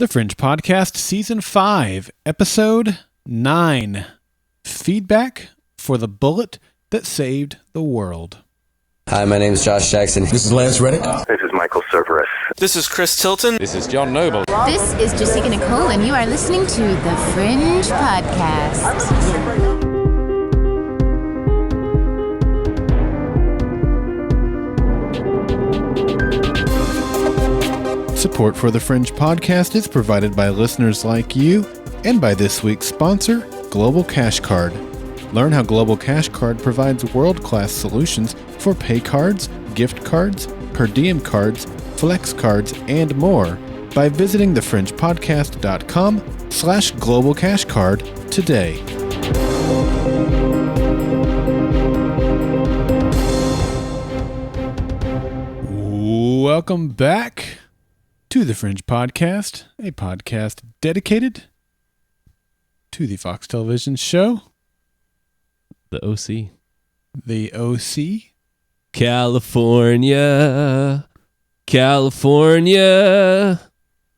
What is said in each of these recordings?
The Fringe Podcast, Season 5, Episode 9. Feedback for the bullet that saved the world. Hi, my name is Josh Jackson. This is Lance Reddick. This is Michael Cerverus. This is Chris Tilton. This is John Noble. This is Jessica Nicole, and you are listening to The Fringe Podcast. Support for the Fringe Podcast is provided by listeners like you and by this week's sponsor, Global Cash Card. Learn how Global Cash Card provides world-class solutions for pay cards, gift cards, per diem cards, flex cards, and more by visiting thefringepodcast.com/global cash card today. Welcome back to the Fringe Podcast, a podcast dedicated to the Fox Television show, The OC. The OC. California, California,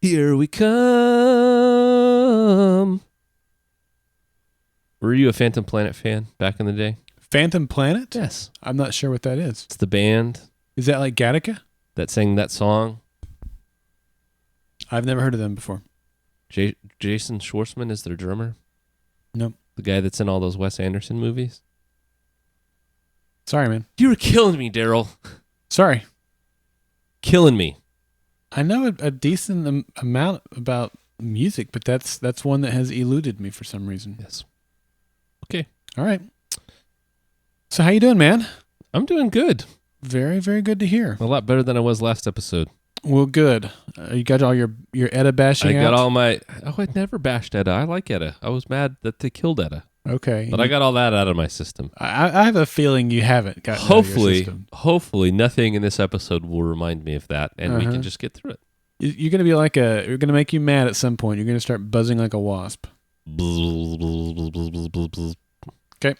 here we come. Were you a Phantom Planet fan back in the day? Phantom Planet? Yes. I'm not sure what that is. It's the band Is that like Gattaca? that sang that song. I've never heard of them before. Jason Schwartzman is their drummer. Nope. The guy that's in all those Wes Anderson movies. Sorry, man. You were killing me, Daryl. Sorry. Killing me. I know a decent amount about music, but that's one that has eluded me for some reason. Yes. Okay. All right. So how you doing, man? I'm doing good. Very, very good to hear. A lot better than I was last episode. Well, good. You got all your Etta bashing I got out? all my... Oh, I'd never bashed Etta. I like Etta. I was mad that they killed Etta. Okay. But I got all that out of my system. I have a feeling you haven't gotten out of your system. Hopefully nothing in this episode will remind me of that, and we can just get through it. You're going to be like you're going to make you mad at some point. You're going to start buzzing like a wasp. Okay.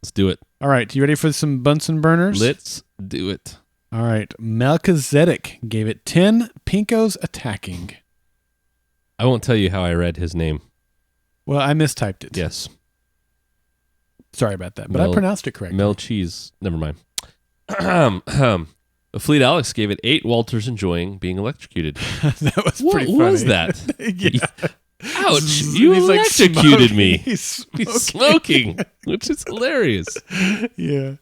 Let's do it. All right. You ready for some Bunsen burners? Let's do it. All right. Melchizedek gave it 10 Pinkos attacking. I won't tell you how I read his name. Well, I mistyped it. Yes. Sorry about that, but I pronounced it correctly. Mel Cheese. Never mind. Fleet Alex gave it 8 Walters enjoying being electrocuted. That was What pretty funny. was that? Yeah. Ouch. You He's like electrocuted smoking. me. He's He's smoking, which is hilarious. Yeah.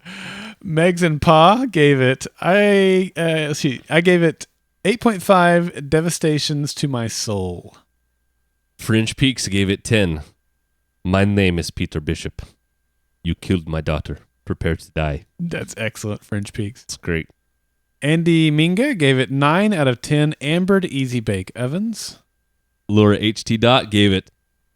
Megs and Pa gave it, I gave it 8.5 devastations to my soul. Fringe Peaks gave it 10. My name is Peter Bishop. You killed my daughter. Prepare to die. That's excellent, Fringe Peaks. It's great. Andy Minga gave it 9 out of 10 ambered easy bake ovens. Laura HT Dot gave it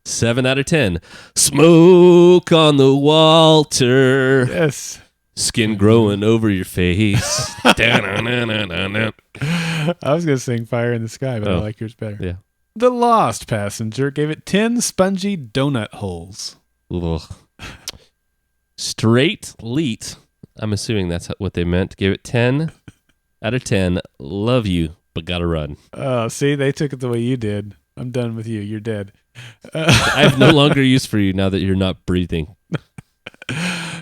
7 out of 10. Smoke on the Walter. Yes. Skin growing over your face. I was going to sing Fire in the Sky, but I like yours better. Yeah. The Lost Passenger gave it 10 spongy donut holes. Ugh. Straight Leet, I'm assuming that's what they meant, gave it 10 out of 10. Love you, but gotta run. See, they took it the way you did. I'm done with you. You're dead. I have no longer use for you now that you're not breathing.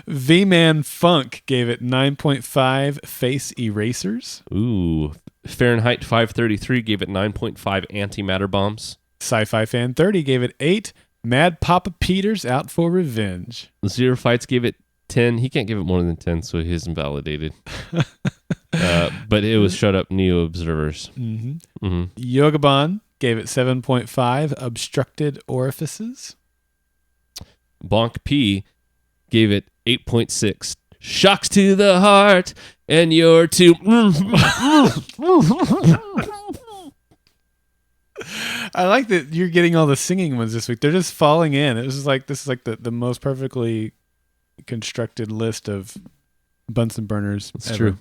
V-Man Funk gave it 9.5 face erasers. Ooh. Fahrenheit 533 gave it 9.5 antimatter bombs. Sci-Fi Fan 30 gave it 8 Mad Papa Peters out for revenge. Zero Fights gave it 10. He can't give it more than 10, so he's invalidated. But it was Shut Up Neo Observers. Mm-hmm. Mm-hmm. Yogaban gave it 7.5 obstructed orifices. Bonk P gave it 8.6 shocks to the heart, and you're too... I like that you're getting all the singing ones this week. They're just falling in. This is like the most perfectly constructed list of Bunsen burners. That's ever. true.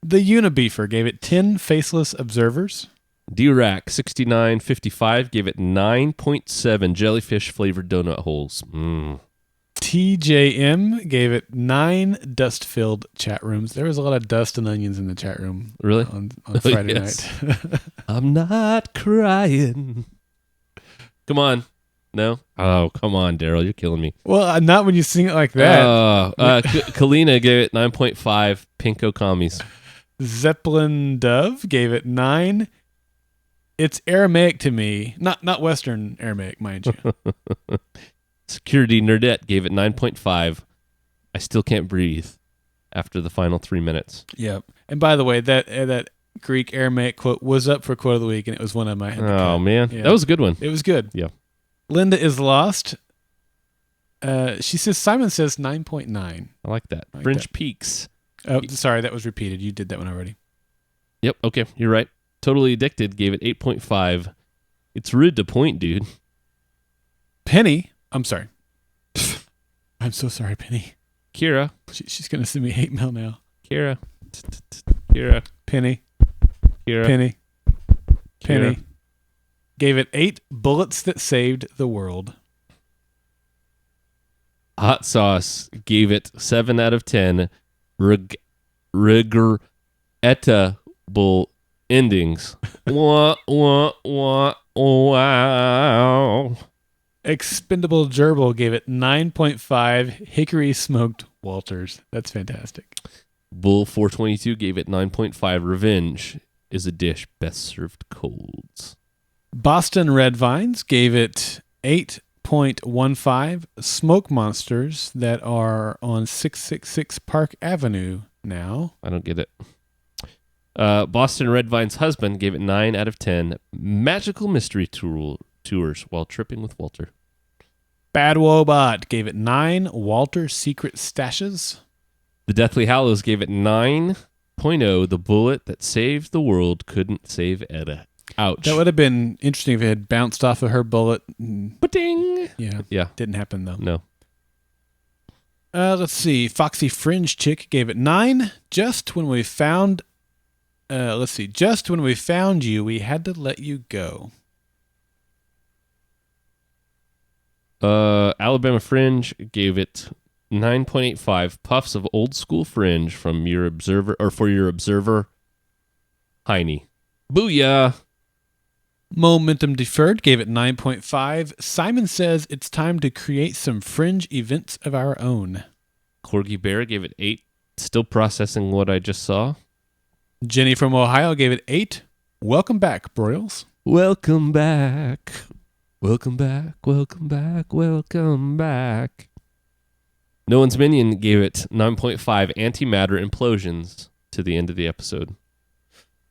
The Unibeefer gave it 10 faceless observers. D-Rack 6955 gave it 9.7 jellyfish flavored donut holes. TJM gave it 9 dust-filled chat rooms. There was a lot of dust and onions in the chat room. Really? On Friday night. I'm not crying. Come on. No? Oh, come on, Daryl. You're killing me. Well, not when you sing it like that. Kalina gave it 9.5 Pinko commies. Zeppelin Dove gave it 9. It's Aramaic to me. Not Western Aramaic, mind you. Security Nerdette gave it 9.5. I still can't breathe after the final 3 minutes. Yep. And by the way, that Greek Aramaic quote was up for quote of the week, and it was one of my. Oh, man. Yeah. That was a good one. It was good. Yeah. Linda is lost. She says, Simon says 9.9. I like that. I like Fringe that. Peaks. Oh, sorry, that was repeated. You did that one already. Yep. Okay. You're right. Totally Addicted gave it 8.5. It's rude to point, dude. Penny, I'm sorry. I'm so sorry, Penny. Kira. She's going to send me hate mail now. Kira. Kira. Penny. Kira. Penny. Penny. Kira. Gave it 8 bullets that saved the world. Hot Sauce gave it 7 out of 10. Regrettable endings. Wah, wah, wah, wow. Expendable Gerbil gave it 9.5 Hickory Smoked Walters. That's fantastic. Bull 422 gave it 9.5. Revenge is a dish best served cold. Boston Red Vines gave it 8.15 Smoke Monsters that are on 666 Park Avenue now. I don't get it. Boston Red Vine's husband gave it 9 out of 10. Magical mystery tours while tripping with Walter. Bad Wobot gave it 9 Walter Secret Stashes. The Deathly Hallows gave it 9.0. The bullet that saved the world couldn't save Etta. Ouch. That would have been interesting if it had bounced off of her bullet. Ba-ding! Yeah. Didn't happen though. No. Let's see. Foxy Fringe Chick gave it 9. Just when we found you, we had to let you go. Alabama Fringe gave it 9.85 puffs of old school fringe from your observer, or for your observer, Heine. Booyah! Momentum Deferred gave it 9.5. Simon says it's time to create some fringe events of our own. Corgi Bear gave it 8. Still processing what I just saw. Jenny from Ohio gave it 8. Welcome back, Broyles. Welcome back. Welcome back. Welcome back. Welcome back. No One's Minion gave it 9.5 antimatter implosions to the end of the episode.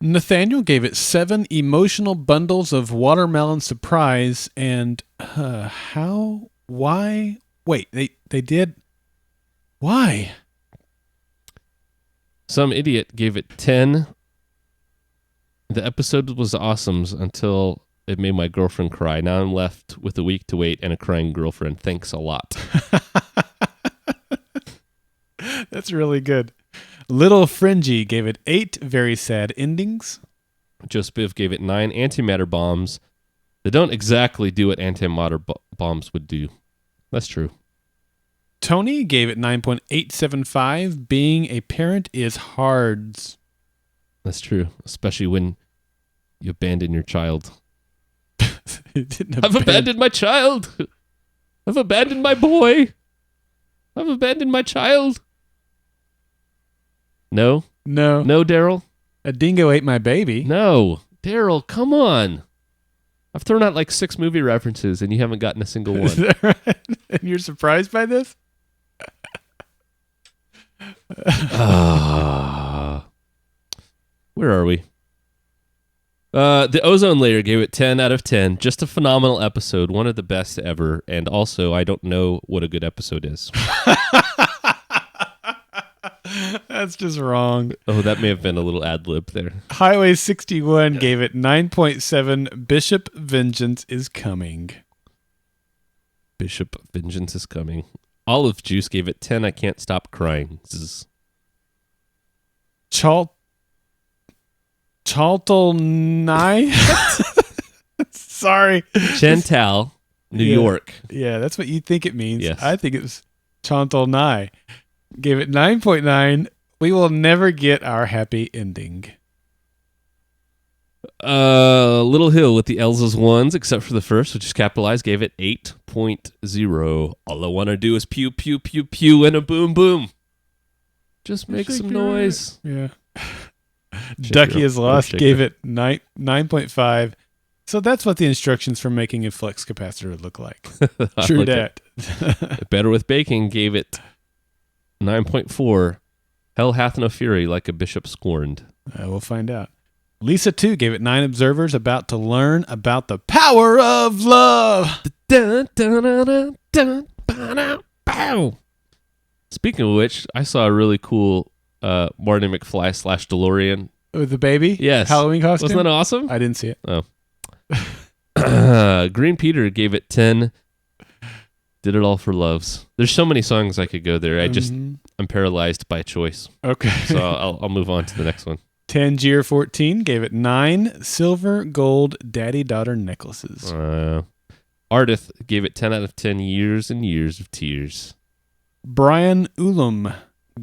Nathaniel gave it 7 emotional bundles of watermelon surprise. And why? Wait, they did. Why? Some idiot gave it 10. The episode was awesome until it made my girlfriend cry. Now I'm left with a week to wait and a crying girlfriend. Thanks a lot. That's really good. Little Fringy gave it 8 very sad endings. Joe Spiv gave it 9 antimatter bombs. They don't exactly do what antimatter bombs would do. That's true. Tony gave it 9.875. Being a parent is hard. That's true, especially when you abandon your child. I've abandoned my child. I've abandoned my boy. I've abandoned my child. No, Daryl. A dingo ate my baby. No, Daryl, come on. I've thrown out like 6 movie references and you haven't gotten a single one. Is that right? And you're surprised by this? Where are we? The Ozone Layer gave it 10 out of 10. Just a phenomenal episode. One of the best ever. And also, I don't know what a good episode is. That's just wrong. Oh, that may have been a little ad lib there. Highway 61 gave it 9.7. Bishop Vengeance is coming. Bishop Vengeance is coming. Olive Juice gave it 10. I can't stop crying. Chaltelnai? Sorry. Chantal, New York. Yeah, that's what you think it means. Yes. I think it was Chantelnai. Gave it 9.9. We will never get our happy ending. Little Hill with the L's as ones, except for the first, which is capitalized, gave it 8.0. All I want to do is pew, pew, pew, pew, and a boom, boom. Just make some noise. Yeah. Ducky is Lost gave it 9.5. So that's what the instructions for making a flux capacitor would look like. True that. Better with Baking gave it 9.4. Hell hath no fury like a bishop scorned. We'll find out. Lisa 2 gave it 9 observers about to learn about the power of love. Dun, dun, dun, dun, dun, dun, dun, Speaking of which, I saw a really cool Marty McFly / DeLorean. With the baby? Yes. Halloween costume? Wasn't that awesome? I didn't see it. Oh. Green Peter gave it 10. Did it all for loves. There's so many songs I could go there. I'm paralyzed by choice. Okay. So I'll move on to the next one. Tangier 14 gave it 9 silver, gold, daddy-daughter necklaces. Ardith gave it 10 out of 10 years and years of tears. Brian Ullum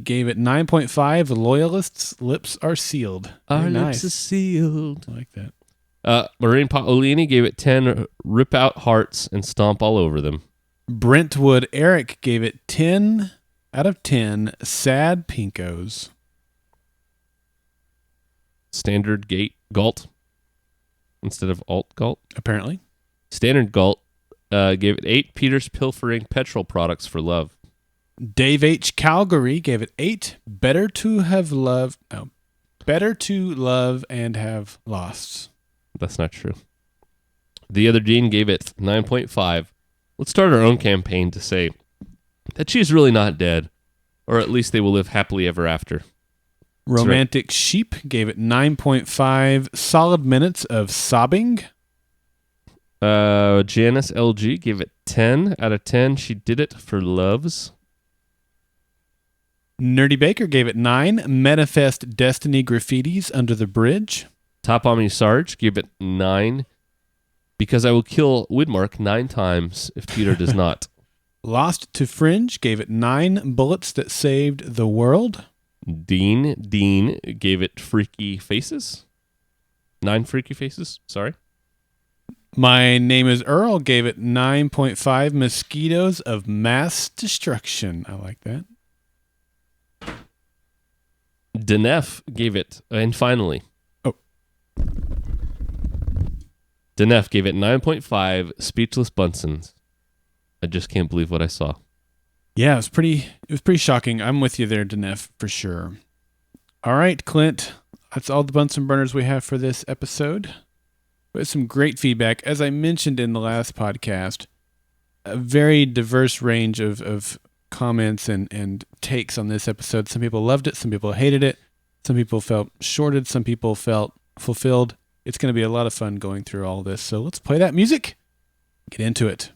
gave it 9.5. Loyalists' lips are sealed. Our lips are sealed. I like that. Maureen Paolini gave it 10. Rip out hearts and stomp all over them. Brentwood Eric gave it 10 out of 10. Sad pinkos. Standard Galt instead of Alt Galt. Apparently. Standard Galt gave it 8. Peter's pilfering petrol products for love. Dave H. Calgary gave it 8. Better to love and have lost. That's not true. The other Dean gave it 9.5. Let's start our own campaign to say that she's really not dead, or at least they will live happily ever after. Romantic Sheep gave it 9.5 solid minutes of sobbing. Janice LG gave it 10 out of 10. She did it for loves. Nerdy Baker gave it 9. Manifest Destiny graffitis under the bridge. Top Omni Sarge gave it 9. Because I will kill Widmark 9 times if Peter does not. Lost to Fringe gave it 9 bullets that saved the world. Dean gave it freaky faces. 9 freaky faces, sorry. My Name is Earl gave it 9.5 mosquitoes of mass destruction. I like that. Denef gave it, and finally. Oh. Denef gave it 9.5 speechless Bunsons. I just can't believe what I saw. Yeah, it was pretty shocking. I'm with you there, Denef, for sure. All right, Clint. That's all the Bunsen burners we have for this episode. But some great feedback. As I mentioned in the last podcast, a very diverse range of comments and takes on this episode. Some people loved it. Some people hated it. Some people felt shorted. Some people felt fulfilled. It's going to be a lot of fun going through all this. So let's play that music. Get into it.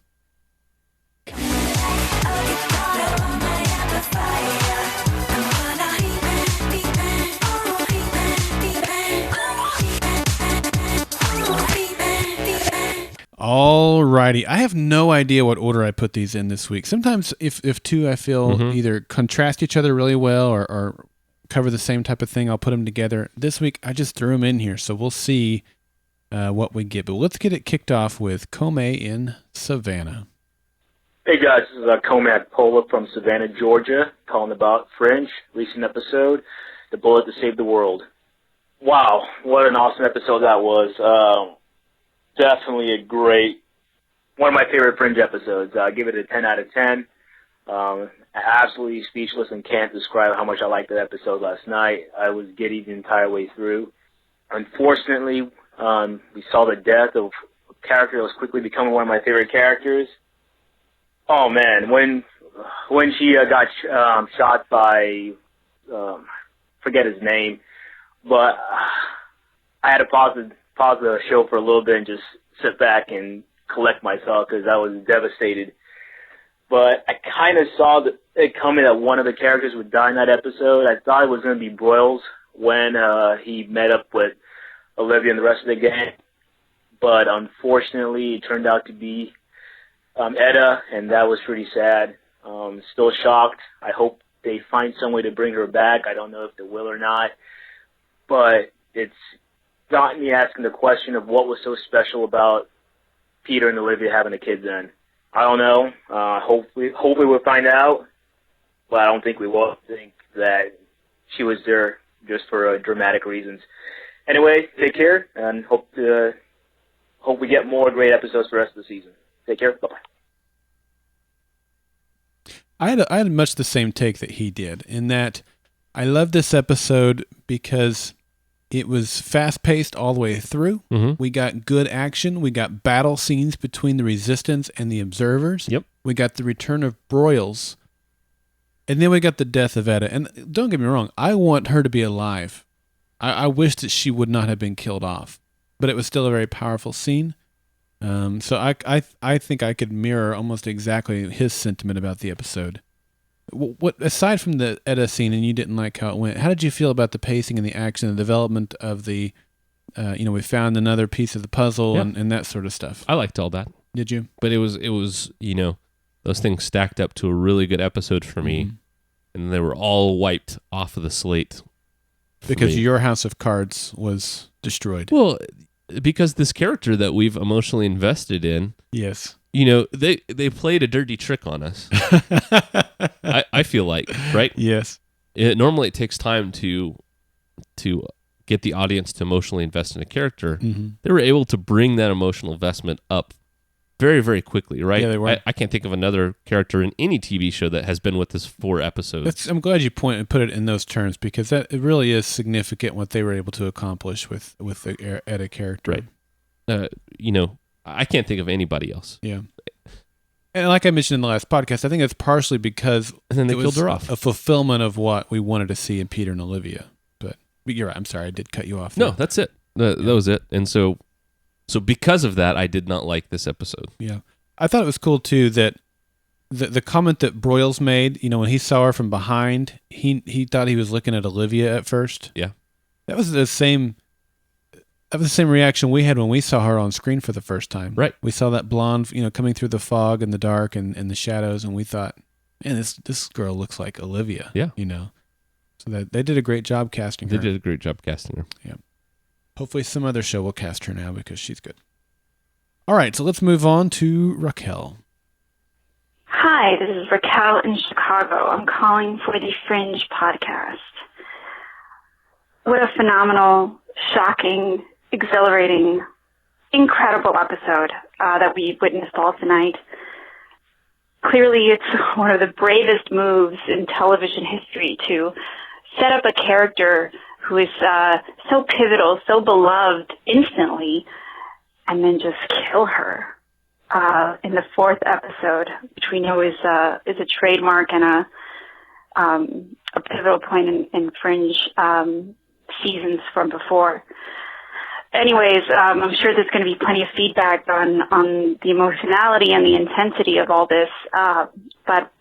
Alrighty. I have no idea what order I put these in this week. Sometimes if two I feel either contrast each other really well or cover the same type of thing, I'll put them together. This week I just threw them in here, so we'll see what we get. But let's get it kicked off with Comey in Savannah. Hey guys, this is Comac Pola from Savannah, Georgia, calling about Fringe, recent episode, The Bullet to Save the World. Wow, what an awesome episode that was. Definitely a great, one of my favorite Fringe episodes. I give it a 10 out of 10. Absolutely speechless and can't describe how much I liked that episode last night. I was giddy the entire way through. Unfortunately, we saw the death of a character that was quickly becoming one of my favorite characters. Oh man, when she got shot by, forget his name, but I had to pause the show for a little bit and just sit back and collect myself because I was devastated. But I kind of saw it coming that one of the characters would die in that episode. I thought it was going to be Broyles when he met up with Olivia and the rest of the gang. But unfortunately, it turned out to be Etta, and that was pretty sad. Still shocked. I hope they find some way to bring her back. I don't know if they will or not. But it's got me asking the question of what was so special about Peter and Olivia having a kid then. I don't know. Hopefully we'll find out, but I don't think we will. I think that she was there just for dramatic reasons. Anyway, take care, and hope we get more great episodes for the rest of the season. Take care. Bye-bye. I had much the same take that he did, in that I loved this episode because it was fast-paced all the way through. Mm-hmm. We got good action. We got battle scenes between the Resistance and the Observers. Yep. We got the return of Broyles. And then we got the death of Etta. And don't get me wrong, I want her to be alive. I wish that she would not have been killed off. But it was still a very powerful scene. So I think I could mirror almost exactly his sentiment about the episode. What aside from the Etta scene, and you didn't like how it went, how did you feel about the pacing and the action and the development of the, we found another piece of the puzzle and that sort of stuff? I liked all that. Did you? But it was those things stacked up to a really good episode for me, and they were all wiped off of the slate. Because your House of Cards was destroyed. Well, because this character that we've emotionally invested in, yes, they played a dirty trick on us. I feel like, right? Yes. Normally it takes time to get the audience to emotionally invest in a character. Mm-hmm. They were able to bring that emotional investment up very, very quickly, right? Yeah, they were. I can't think of another character in any TV show that has been with us 4 episodes. I'm glad you put it in those terms, because it really is significant what they were able to accomplish with the Etta character. Right. I can't think of anybody else. Yeah. And like I mentioned in the last podcast, I think it's partially because and then they it killed was her off. A fulfillment of what we wanted to see in Peter and Olivia. But you're right. I'm sorry. I did cut you off. No, that's it. That was it. And so because of that, I did not like this episode. Yeah. I thought it was cool, too, that the comment that Broyles made, when he saw her from behind, he thought he was looking at Olivia at first. Yeah. That was the same reaction we had when we saw her on screen for the first time. Right. We saw that blonde, coming through the fog and the dark and the shadows, and we thought, man, this girl looks like Olivia. Yeah. So that they did a great job casting her. They did a great job casting her. Yeah. Hopefully some other show will cast her now, because she's good. All right, so let's move on to Raquel. Hi, this is Raquel in Chicago. I'm calling for the Fringe Podcast. What a phenomenal, shocking, exhilarating, incredible episode that we witnessed all tonight. Clearly, it's one of the bravest moves in television history to set up a character who is so pivotal, so beloved instantly, and then just kill her in the 4th episode, which we know is a trademark and a pivotal point in Fringe seasons from before. Anyways, I'm sure there's going to be plenty of feedback on the emotionality and the intensity of all this, but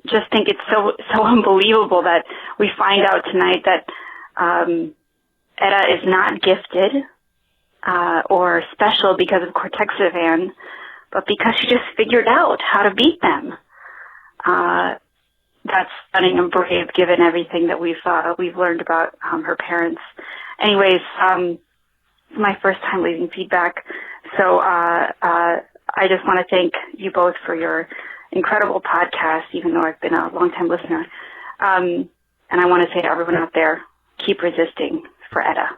just think it's so unbelievable that we find out tonight that Etta is not gifted or special because of cortexiphan, but because she just figured out how to beat them. That's stunning and brave, given everything that we've learned about her parents. Anyways, it's my first time leaving feedback, so I just want to thank you both for your incredible podcast, even though I've been a long-time listener. And I want to say to everyone out there, keep resisting for Etta.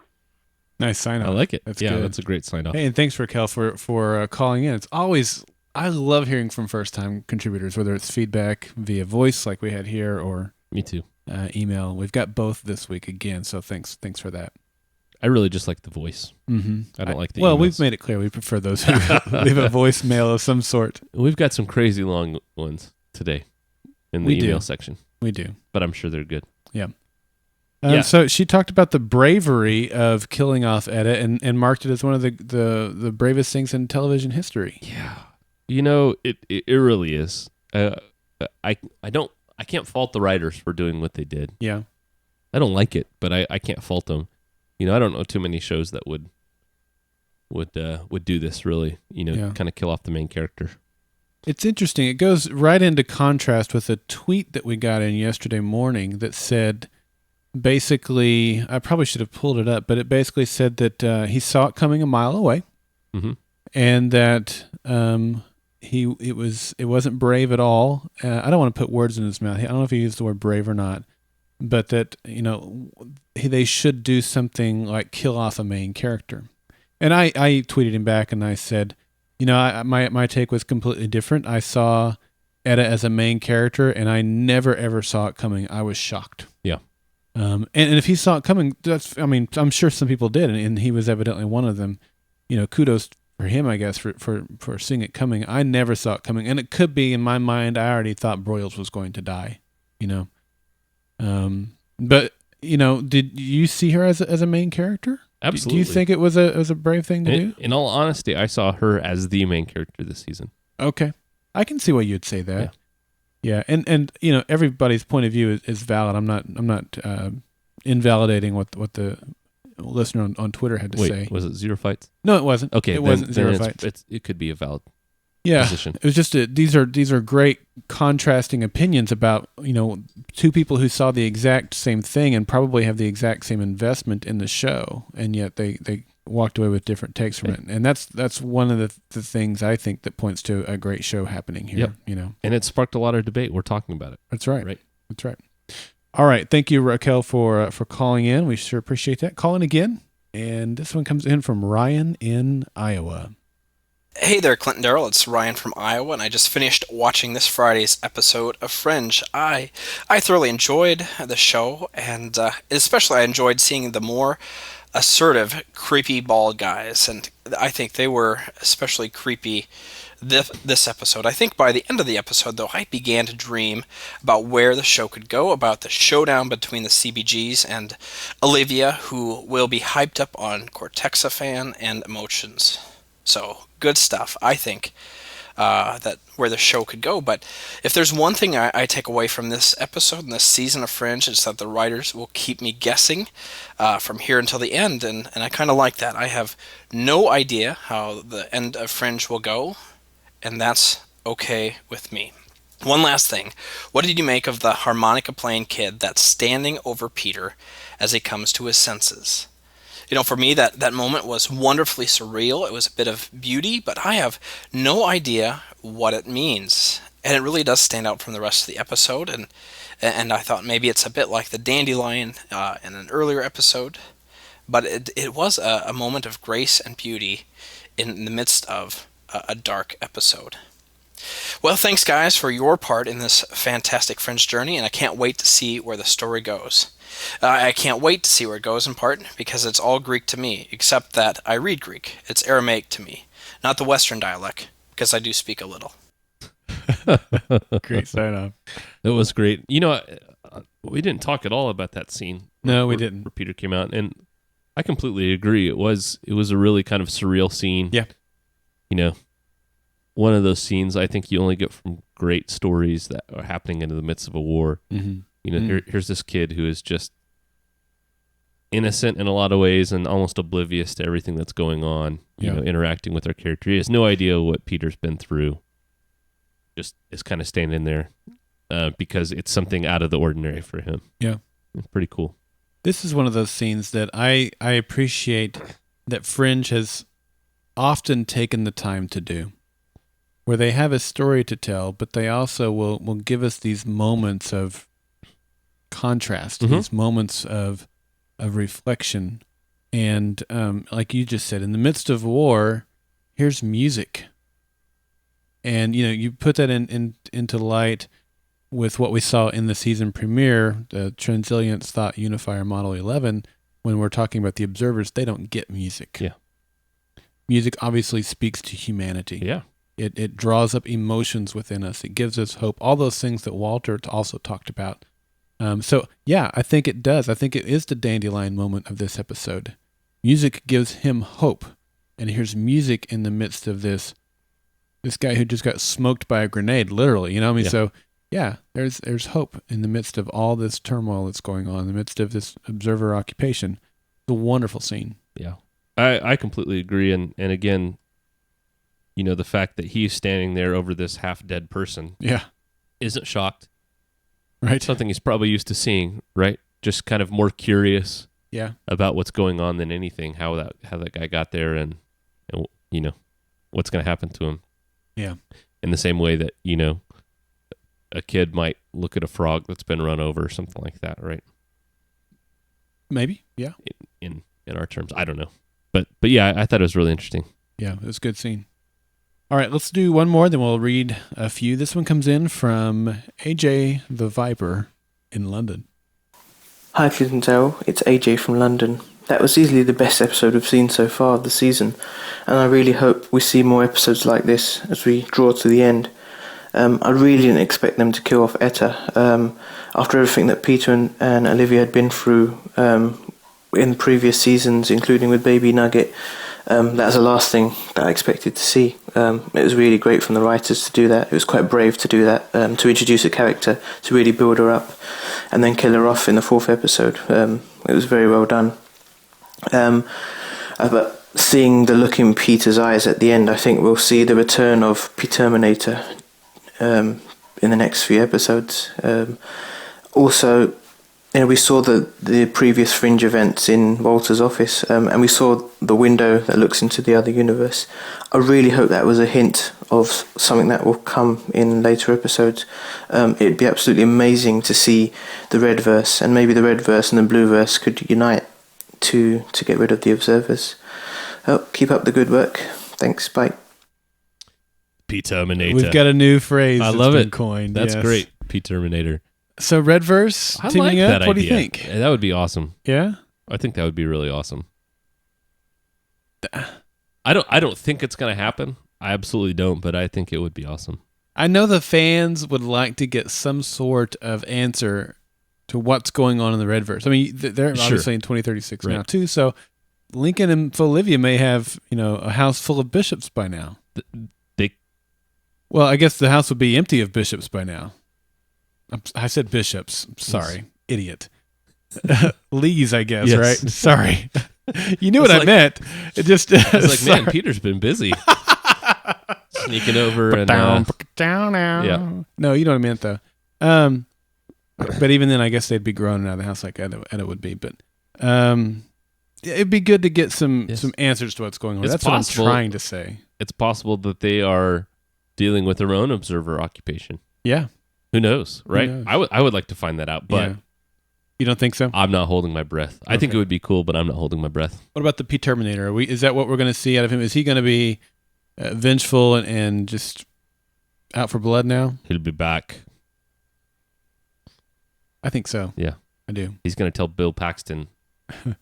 Nice sign off. I like it. That's good. good. That's a great sign off. Hey, and thanks, Raquel, for calling in. It's always, I love hearing from first-time contributors, whether it's feedback via voice like we had here, or Me too. Email. We've got both this week again, so thanks for that. I really just like the voice. Mm-hmm. I don't like the Well, emails. we've made it clear we prefer those who leave a voicemail of some sort. We've got some crazy long ones today in the email section. We do. But I'm sure they're good. Yeah. Yeah. So she talked about the bravery of killing off Etta and marked it as one of the bravest things in television history. Yeah. It really is. I can't fault the writers for doing what they did. Yeah. I don't like it, but I can't fault them. I don't know too many shows that would do this, really, kind of kill off the main character. It's interesting. It goes right into contrast with a tweet that we got in yesterday morning that said, basically, I probably should have pulled it up, but it basically said that he saw it coming a mile away, and that it wasn't brave at all. I don't want to put words in his mouth. I don't know if he used the word brave or not, but that they should do something like kill off a main character. And I tweeted him back and I said, my take was completely different. I saw Etta as a main character, and I never ever saw it coming. I was shocked. Yeah. And if he saw it coming, I'm sure some people did, and he was evidently one of them. Kudos for him, I guess, for seeing it coming. I never saw it coming, and it could be in my mind. I already thought Broyles was going to die. But did you see her as a main character? Absolutely. Do you think it was a brave thing to do? In all honesty, I saw her as the main character this season. Okay, I can see why you'd say that. Yeah, and everybody's point of view is valid. I'm not invalidating what the listener on Twitter had to say. Was it zero fights? No, it wasn't. Okay, it wasn't zero fights. It could be a valid. Yeah, position. It was just these are great contrasting opinions about two people who saw the exact same thing and probably have the exact same investment in the show, and yet they walked away with different takes from it. And that's one of the things I think that points to a great show happening here. Yep. And it sparked a lot of debate. We're talking about it. That's right. That's right. All right. Thank you, Raquel, for calling in. We sure appreciate that. Call in again. And this one comes in from Ryan in Iowa. Hey there, Clint and Daryl. It's Ryan from Iowa, and I just finished watching this Friday's episode of Fringe. I thoroughly enjoyed the show, and especially I enjoyed seeing the more assertive, creepy bald guys, and I think they were especially creepy this episode. I think by the end of the episode, though, I began to dream about where the show could go, about the showdown between the CBGs and Olivia, who will be hyped up on cortexiphan and emotions. So, good stuff, I think, that where the show could go. But if there's one thing I take away from this episode and this season of Fringe, it's that the writers will keep me guessing from here until the end, and I kind of like that. I have no idea how the end of Fringe will go, and that's okay with me. One last thing. What did you make of the harmonica-playing kid that's standing over Peter as he comes to his senses? For me, that moment was wonderfully surreal. It was a bit of beauty, but I have no idea what it means. And it really does stand out from the rest of the episode. And I thought maybe it's a bit like the dandelion in an earlier episode. But it was a moment of grace and beauty in the midst of a dark episode. Well, thanks, guys, for your part in this fantastic Fringe journey, and I can't wait to see where the story goes. I can't wait to see where it goes, in part because it's all Greek to me, except that I read Greek. It's Aramaic to me, not the Western dialect, because I do speak a little. Great sign-off. It was great. We didn't talk at all about that scene. No, we didn't. Where Peter came out, and I completely agree. It was a really kind of surreal scene. Yeah. One of those scenes I think you only get from great stories that are happening in the midst of a war. Mm-hmm. Here's this kid who is just innocent in a lot of ways and almost oblivious to everything that's going on, interacting with our character. He has no idea what Peter's been through. Just is kind of standing there because it's something out of the ordinary for him. Yeah. It's pretty cool. This is one of those scenes that I appreciate that Fringe has often taken the time to do, where they have a story to tell, but they also will give us these moments of contrast, these moments of reflection. And like you just said, in the midst of war, here's music. And, you put that into light with what we saw in the season premiere, the Transilience Thought Unifier Model 11, when we're talking about the observers, they don't get music. Yeah. Music obviously speaks to humanity. Yeah. It draws up emotions within us. It gives us hope. All those things that Walter also talked about. So, yeah, I think it does. I think it is the dandelion moment of this episode. Music gives him hope. And here's music in the midst of this guy who just got smoked by a grenade, literally. So, yeah, there's hope in the midst of all this turmoil that's going on, in the midst of this observer occupation. It's a wonderful scene. Yeah, I completely agree. And again, the fact that he's standing there over this half-dead person isn't shocked. Right. Something he's probably used to seeing, right? just kind of more curious Yeah. about what's going on than anything, how that guy got there and you know, what's going to happen to him. Yeah. In the same way that, you know, a kid might look at a frog that's been run over or something like that, right? Maybe. Yeah. In our terms. I don't know. But yeah, I thought it was really interesting. Yeah, it was a good scene. All right, let's do one more, then we'll read a few. This one comes in from AJ the Viper in London. Hi, Clint and Daryl. It's AJ from London. That was easily the best episode we've seen so far of the season, and I really hope we see more episodes like this as we draw to the end. I really didn't expect them to kill off Etta. After everything that Peter and Olivia had been through in previous seasons, including with Baby Nugget, that was the last thing that I expected to see. It was really great from the writers to do that. It was quite brave to do that, to introduce a character, to really build her up, and then kill her off in the 4th episode. It was very well done. But seeing the look in Peter's eyes at the end, I think we'll see the return of P-Terminator in the next few episodes. Also, you know, we saw the previous Fringe events in Walter's office, and we saw the window that looks into the other universe. I really hope that was a hint of something that will come in later episodes. It'd be absolutely amazing to see the Redverse, and maybe the Redverse and the Blueverse could unite to get rid of the Observers. Oh, keep up the good work. Thanks, bye. P-Terminator. We've got a new phrase. I love it. Coined. That's yes. great. P-Terminator. So Redverse I teaming like up. that What idea. do you think? That would be awesome. Yeah. I think that would be really awesome. I don't think it's going to happen. I absolutely don't, but I think it would be awesome. I know the fans would like to get some sort of answer to what's going on in the Redverse. I mean, they're obviously in 2036 now too. So Lincoln and Olivia may have, you know, a house full of bishops by now. Well, I guess the house would be empty of bishops by now. I said bishops. Sorry, idiot. Lees, I guess, yes. right? Sorry. You knew what I meant. It just. It's like, man, Peter's been busy. Sneaking over and... Yeah. No, you know what I meant, though. But even then, I guess they'd be grown out of the house like Etta would be. But it'd be good to get some answers to what's going on. That's possible, what I'm trying to say. It's possible that they are dealing with their own observer occupation. Yeah. Who knows, right? Who knows? I would like to find that out, but... Yeah. You don't think so? I'm not holding my breath. I think it would be cool, but I'm not holding my breath. What about the P-Terminator? Is that what we're going to see out of him? Is he going to be vengeful and just out for blood now? He'll be back. I think so. Yeah. I do. He's going to tell Bill Paxton,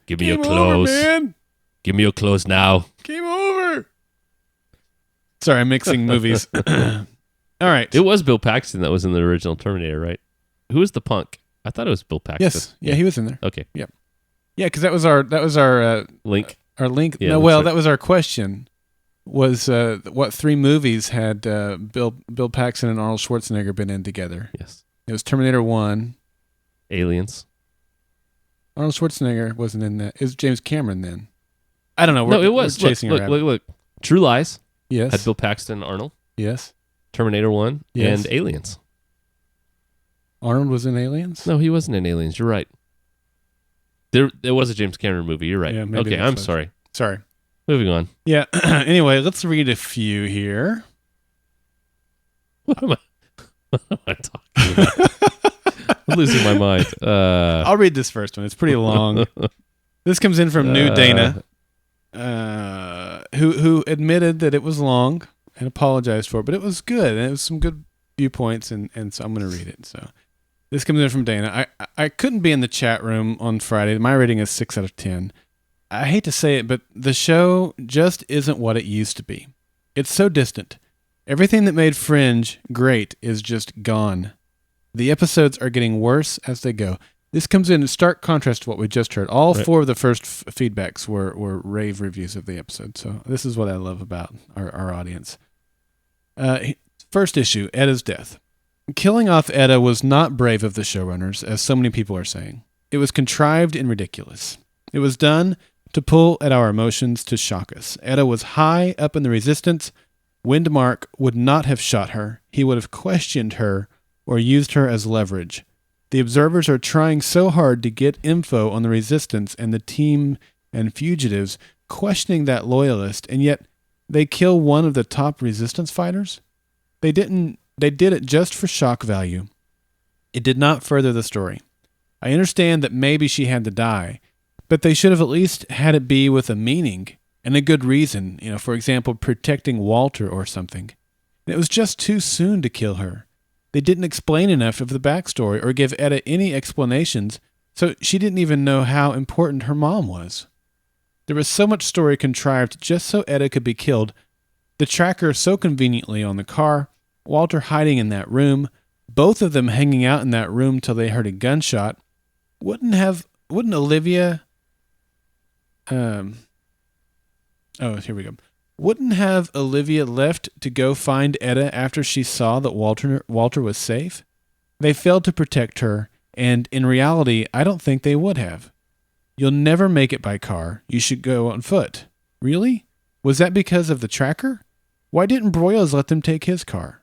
give me Game your clothes. over, man. Give me your clothes now. Game over. Sorry, I'm mixing movies. All right. It was Bill Paxton that was in the original Terminator, right? Who was the punk? I thought it was Bill Paxton. Yes. Yeah, he was in there. Okay. Yep. Yeah, because that was our link. Our link. Yeah, no, well, right. that was our question. Was what 3 movies had Bill Paxton and Arnold Schwarzenegger been in together? Yes. It was Terminator 1. Aliens. Arnold Schwarzenegger wasn't in that. It was James Cameron then. I don't know. No, it was. We're chasing a rabbit. Look. True Lies. Yes. Had Bill Paxton and Arnold. Yes. Terminator 1 Yes. and Aliens. Arnold was in Aliens? No, he wasn't in Aliens. You're right. There was a James Cameron movie. You're right. Yeah, maybe okay, that's I'm what- sorry. Sorry. Moving on. Yeah. Anyway, let's read a few here. What am I talking about? I'm losing my mind. I'll read this first one. It's pretty long. This comes in from New Dana, who admitted that it was long and apologized for it, but it was good, and it was some good viewpoints, and so I'm going to read it. So this comes in from Dana. I couldn't be in the chat room on Friday. My rating is 6 out of 10. I hate to say it, but the show just isn't what it used to be. It's so distant. Everything that made Fringe great is just gone. The episodes are getting worse as they go. This comes in stark contrast to what we just heard. All 4 of the first feedbacks were rave reviews of the episode. So this is what I love about our audience. First issue, Etta's death. Killing off Etta was not brave of the showrunners, as so many people are saying. It was contrived and ridiculous. It was done to pull at our emotions to shock us. Etta was high up in the resistance. Windmark would not have shot her. He would have questioned her or used her as leverage. The observers are trying so hard to get info on the resistance and the team and fugitives, questioning that loyalist, and yet they kill one of the top resistance fighters? They did it just for shock value. It did not further the story. I understand that maybe she had to die, but they should have at least had it be with a meaning and a good reason, for example, protecting Walter or something. And it was just too soon to kill her. They didn't explain enough of the backstory or give Etta any explanations, so she didn't even know how important her mom was. There was so much story contrived just so Etta could be killed. The tracker so conveniently on the car, Walter hiding in that room, both of them hanging out in that room till they heard a gunshot. Wouldn't Olivia... here we go. Wouldn't have Olivia left to go find Etta after she saw that Walter was safe? They failed to protect her, and in reality, I don't think they would have. You'll never make it by car. You should go on foot. Really? Was that because of the tracker? Why didn't Broyles let them take his car?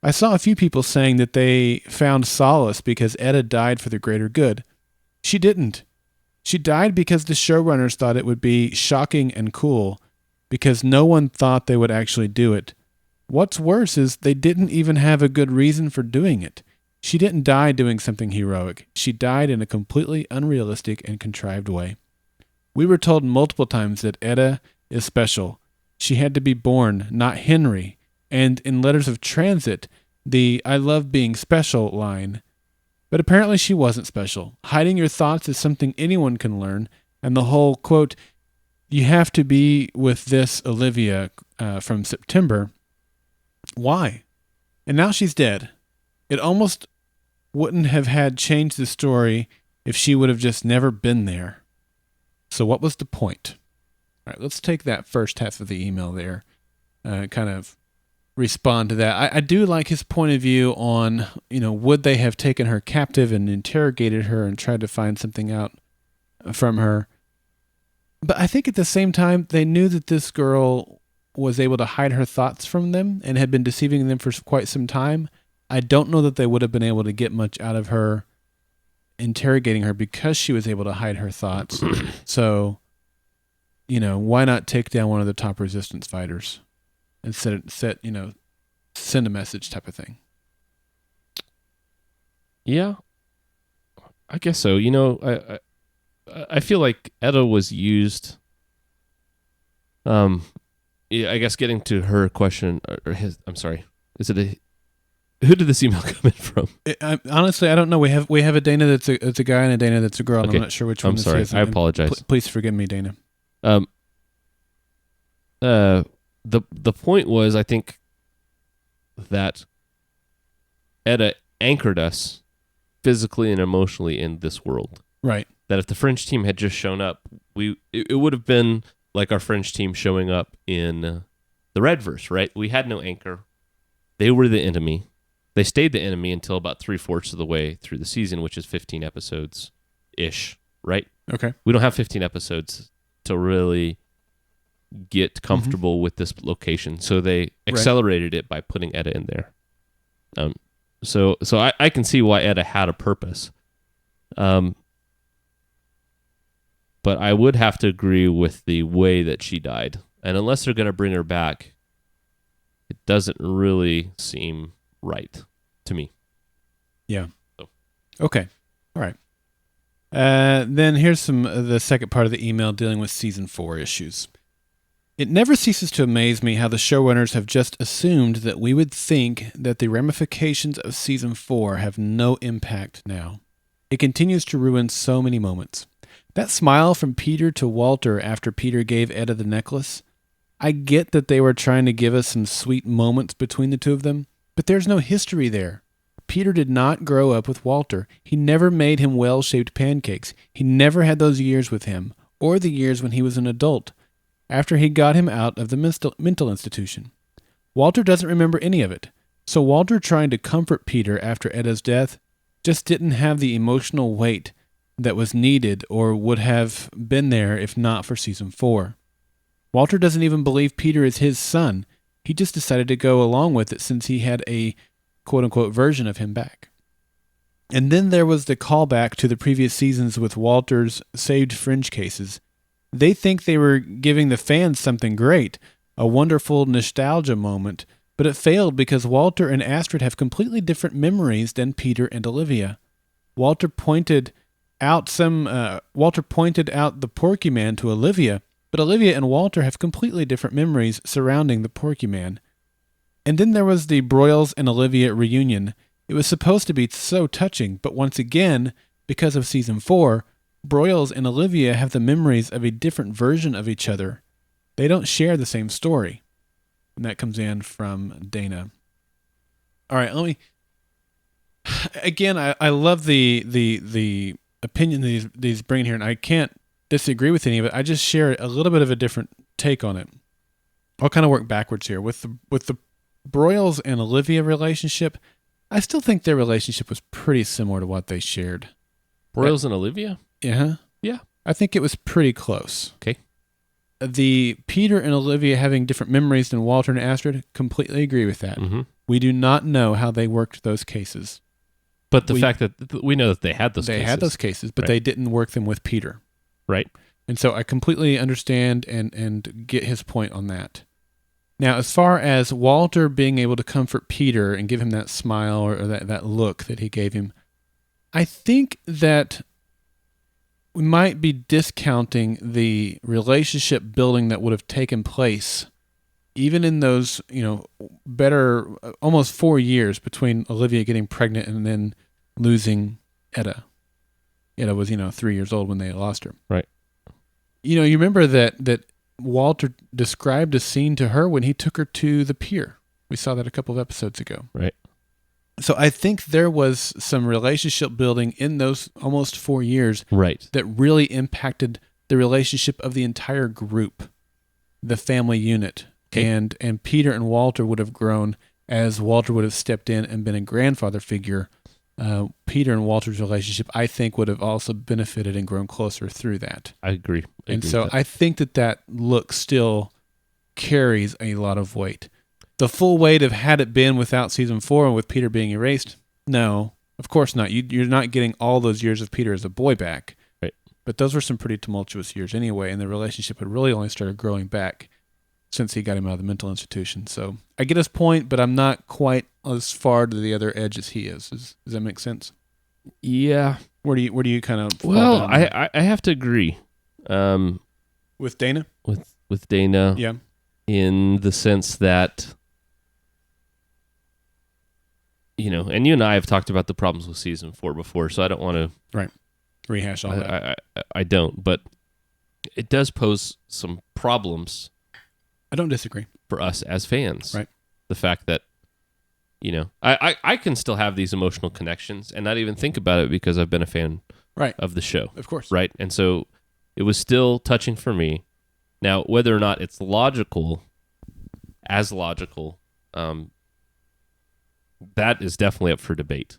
I saw a few people saying that they found solace because Etta died for the greater good. She didn't. She died because the showrunners thought it would be shocking and cool, because no one thought they would actually do it. What's worse is they didn't even have a good reason for doing it. She didn't die doing something heroic. She died in a completely unrealistic and contrived way. We were told multiple times that Etta is special. She had to be born, not Henry. And in Letters of Transit, the "I love being special" line. But apparently she wasn't special. Hiding your thoughts is something anyone can learn, and the whole, quote, "You have to be with this Olivia" from September. Why? And now she's dead. It almost wouldn't have had changed the story if she would have just never been there. So what was the point? All right, let's take that first half of the email there, kind of respond to that. I do like his point of view on, would they have taken her captive and interrogated her and tried to find something out from her? But I think at the same time, they knew that this girl was able to hide her thoughts from them and had been deceiving them for quite some time. I don't know that they would have been able to get much out of her interrogating her because she was able to hide her thoughts. So, why not take down one of the top resistance fighters and send a message type of thing? Yeah, I guess so. I feel like Etta was used. I guess getting to her question or his. I'm sorry. Who did this email come in from? Honestly, I don't know. We have a Dana that's a guy and a Dana that's a girl. And okay. I'm not sure which one I'm this sorry. is. I apologize. Please forgive me, Dana. The point was, I think, that Etta anchored us physically and emotionally in this world. Right. That if the Fringe team had just shown up, it would have been like our Fringe team showing up in the Redverse, right? We had no anchor. They were the enemy. They stayed the enemy until about 3/4 of the way through the season, which is 15 episodes-ish, right? Okay. We don't have 15 episodes to really get comfortable with this location, so they accelerated it by putting Etta in there. So I can see why Etta had a purpose. But I would have to agree with the way that she died. And unless they're going to bring her back, it doesn't really seem right to me. Yeah. So. Okay. All right. Then here's the second part of the email dealing with Season 4 issues. It never ceases to amaze me how the showrunners have just assumed that we would think that the ramifications of Season 4 have no impact now. It continues to ruin so many moments. That smile from Peter to Walter after Peter gave Etta the necklace. I get that they were trying to give us some sweet moments between the two of them, but there's no history there. Peter did not grow up with Walter. He never made him well-shaped pancakes. He never had those years with him, or the years when he was an adult, after he got him out of the mental institution. Walter doesn't remember any of it, so Walter trying to comfort Peter after Etta's death just didn't have the emotional weight that was needed or would have been there if not for Season 4. Walter doesn't even believe Peter is his son. He just decided to go along with it since he had a quote-unquote version of him back. And then there was the callback to the previous seasons with Walter's saved Fringe cases. They think they were giving the fans something great, a wonderful nostalgia moment, but it failed because Walter and Astrid have completely different memories than Peter and Olivia. Walter pointed out the Porky Man to Olivia, but Olivia and Walter have completely different memories surrounding the Porky Man. And then there was the Broyles and Olivia reunion. It was supposed to be so touching, but once again, because of season 4, Broyles and Olivia have the memories of a different version of each other. They don't share the same story. And that comes in from Dana. All right, let me... Again, I love the opinion that he's bringing here, and I can't disagree with any of it. I just share a little bit of a different take on it. I'll kind of work backwards here. With the Broyles and Olivia relationship, I still think their relationship was pretty similar to what they shared. Broyles and Olivia? Yeah. Yeah. I think it was pretty close. Okay. The Peter and Olivia having different memories than Walter and Astrid, completely agree with that. Mm-hmm. We do not know how they worked those cases. But the fact that we know that they had those cases. They had those cases, but right. They didn't work them with Peter. Right. And so I completely understand and get his point on that. Now, as far as Walter being able to comfort Peter and give him that smile or that look that he gave him, I think that we might be discounting the relationship building that would have taken place even in those, better, almost 4 years between Olivia getting pregnant and then losing Etta. Etta was, 3 years old when they lost her. Right. You remember that Walter described a scene to her when he took her to the pier. We saw that a couple of episodes ago. Right. So I think there was some relationship building in those almost 4 years right. that really impacted the relationship of the entire group, the family unit. Okay. And Peter and Walter would have grown as Walter would have stepped in and been a grandfather figure. Peter and Walter's relationship, I think, would have also benefited and grown closer through that. I agree. And so I think that look still carries a lot of weight. The full weight of had it been without season 4 and with Peter being erased? No, of course not. You're not getting all those years of Peter as a boy back. Right. But those were some pretty tumultuous years anyway, and the relationship had really only started growing back since he got him out of the mental institution. So I get his point, but I'm not quite as far to the other edge as he is. Does that make sense? Yeah. Where do you kind of fall Well, down I have to agree. with Dana? With Dana. Yeah. In the sense that, and you and I have talked about the problems with season 4 before, so I don't want to rehash all that. I don't, but it does pose some problems. I don't disagree. For us as fans. Right. The fact that, I can still have these emotional connections and not even think about it because I've been a fan of the show. Of course. Right. And so it was still touching for me. Now, whether or not it's logical, that is definitely up for debate.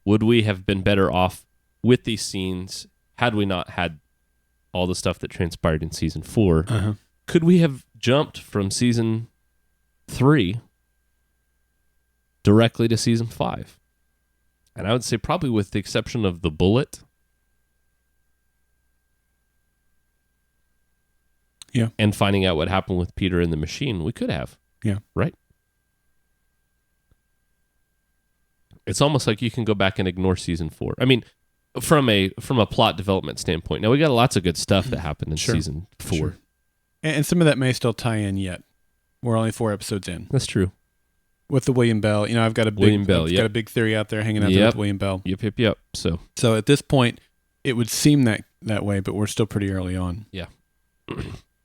Would we have been better off with these scenes had we not had all the stuff that transpired in season 4? Uh-huh. Could we have jumped from season 3 directly to season 5? And I would say probably with the exception of the bullet. Yeah. And finding out what happened with Peter and the machine, we could have. Yeah. Right? It's almost like you can go back and ignore season 4. I mean, from a plot development standpoint. Now, we got lots of good stuff that happened in season 4. Sure. And some of that may still tie in yet. We're only 4 episodes in. That's true. With the William Bell, I've got a big theory out there hanging out there with William Bell. Yep. So at this point, it would seem that way, but we're still pretty early on. Yeah.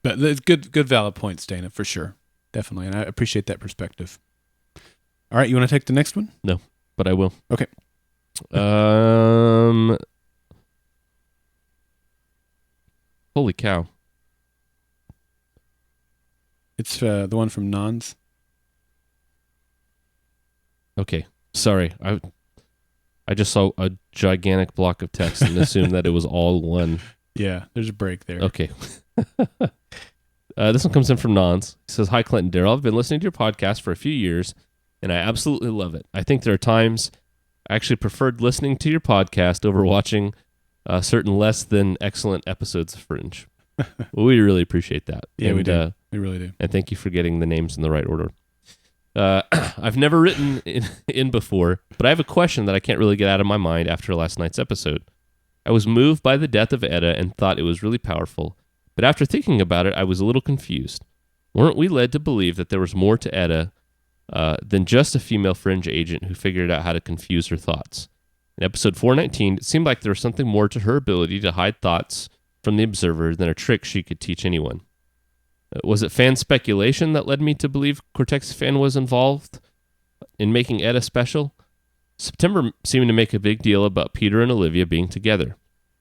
But it's good valid points, Dana, for sure. Definitely. And I appreciate that perspective. All right, you want to take the next one? No, but I will. Okay. Holy cow. It's the one from Nons. Okay. Sorry. I just saw a gigantic block of text and assumed that it was all one. Yeah, there's a break there. Okay. This one comes in from Nons. He says, "Hi, Clint and Daryl. I've been listening to your podcast for a few years, and I absolutely love it. I think there are times I actually preferred listening to your podcast over watching certain less than excellent episodes of Fringe. Well, we really appreciate that. Yeah, we do. We really do. And thank you for getting the names in the right order. I've never written in before, but I have a question that I can't really get out of my mind after last night's episode. I was moved by the death of Etta and thought it was really powerful, but after thinking about it, I was a little confused. Weren't we led to believe that there was more to Etta than just a female fringe agent who figured out how to confuse her thoughts? In episode 419, it seemed like there was something more to her ability to hide thoughts from the observer than a trick she could teach anyone. Was it fan speculation that led me to believe cortexiphan was involved in making Etta special? September seemed to make a big deal about Peter and Olivia being together.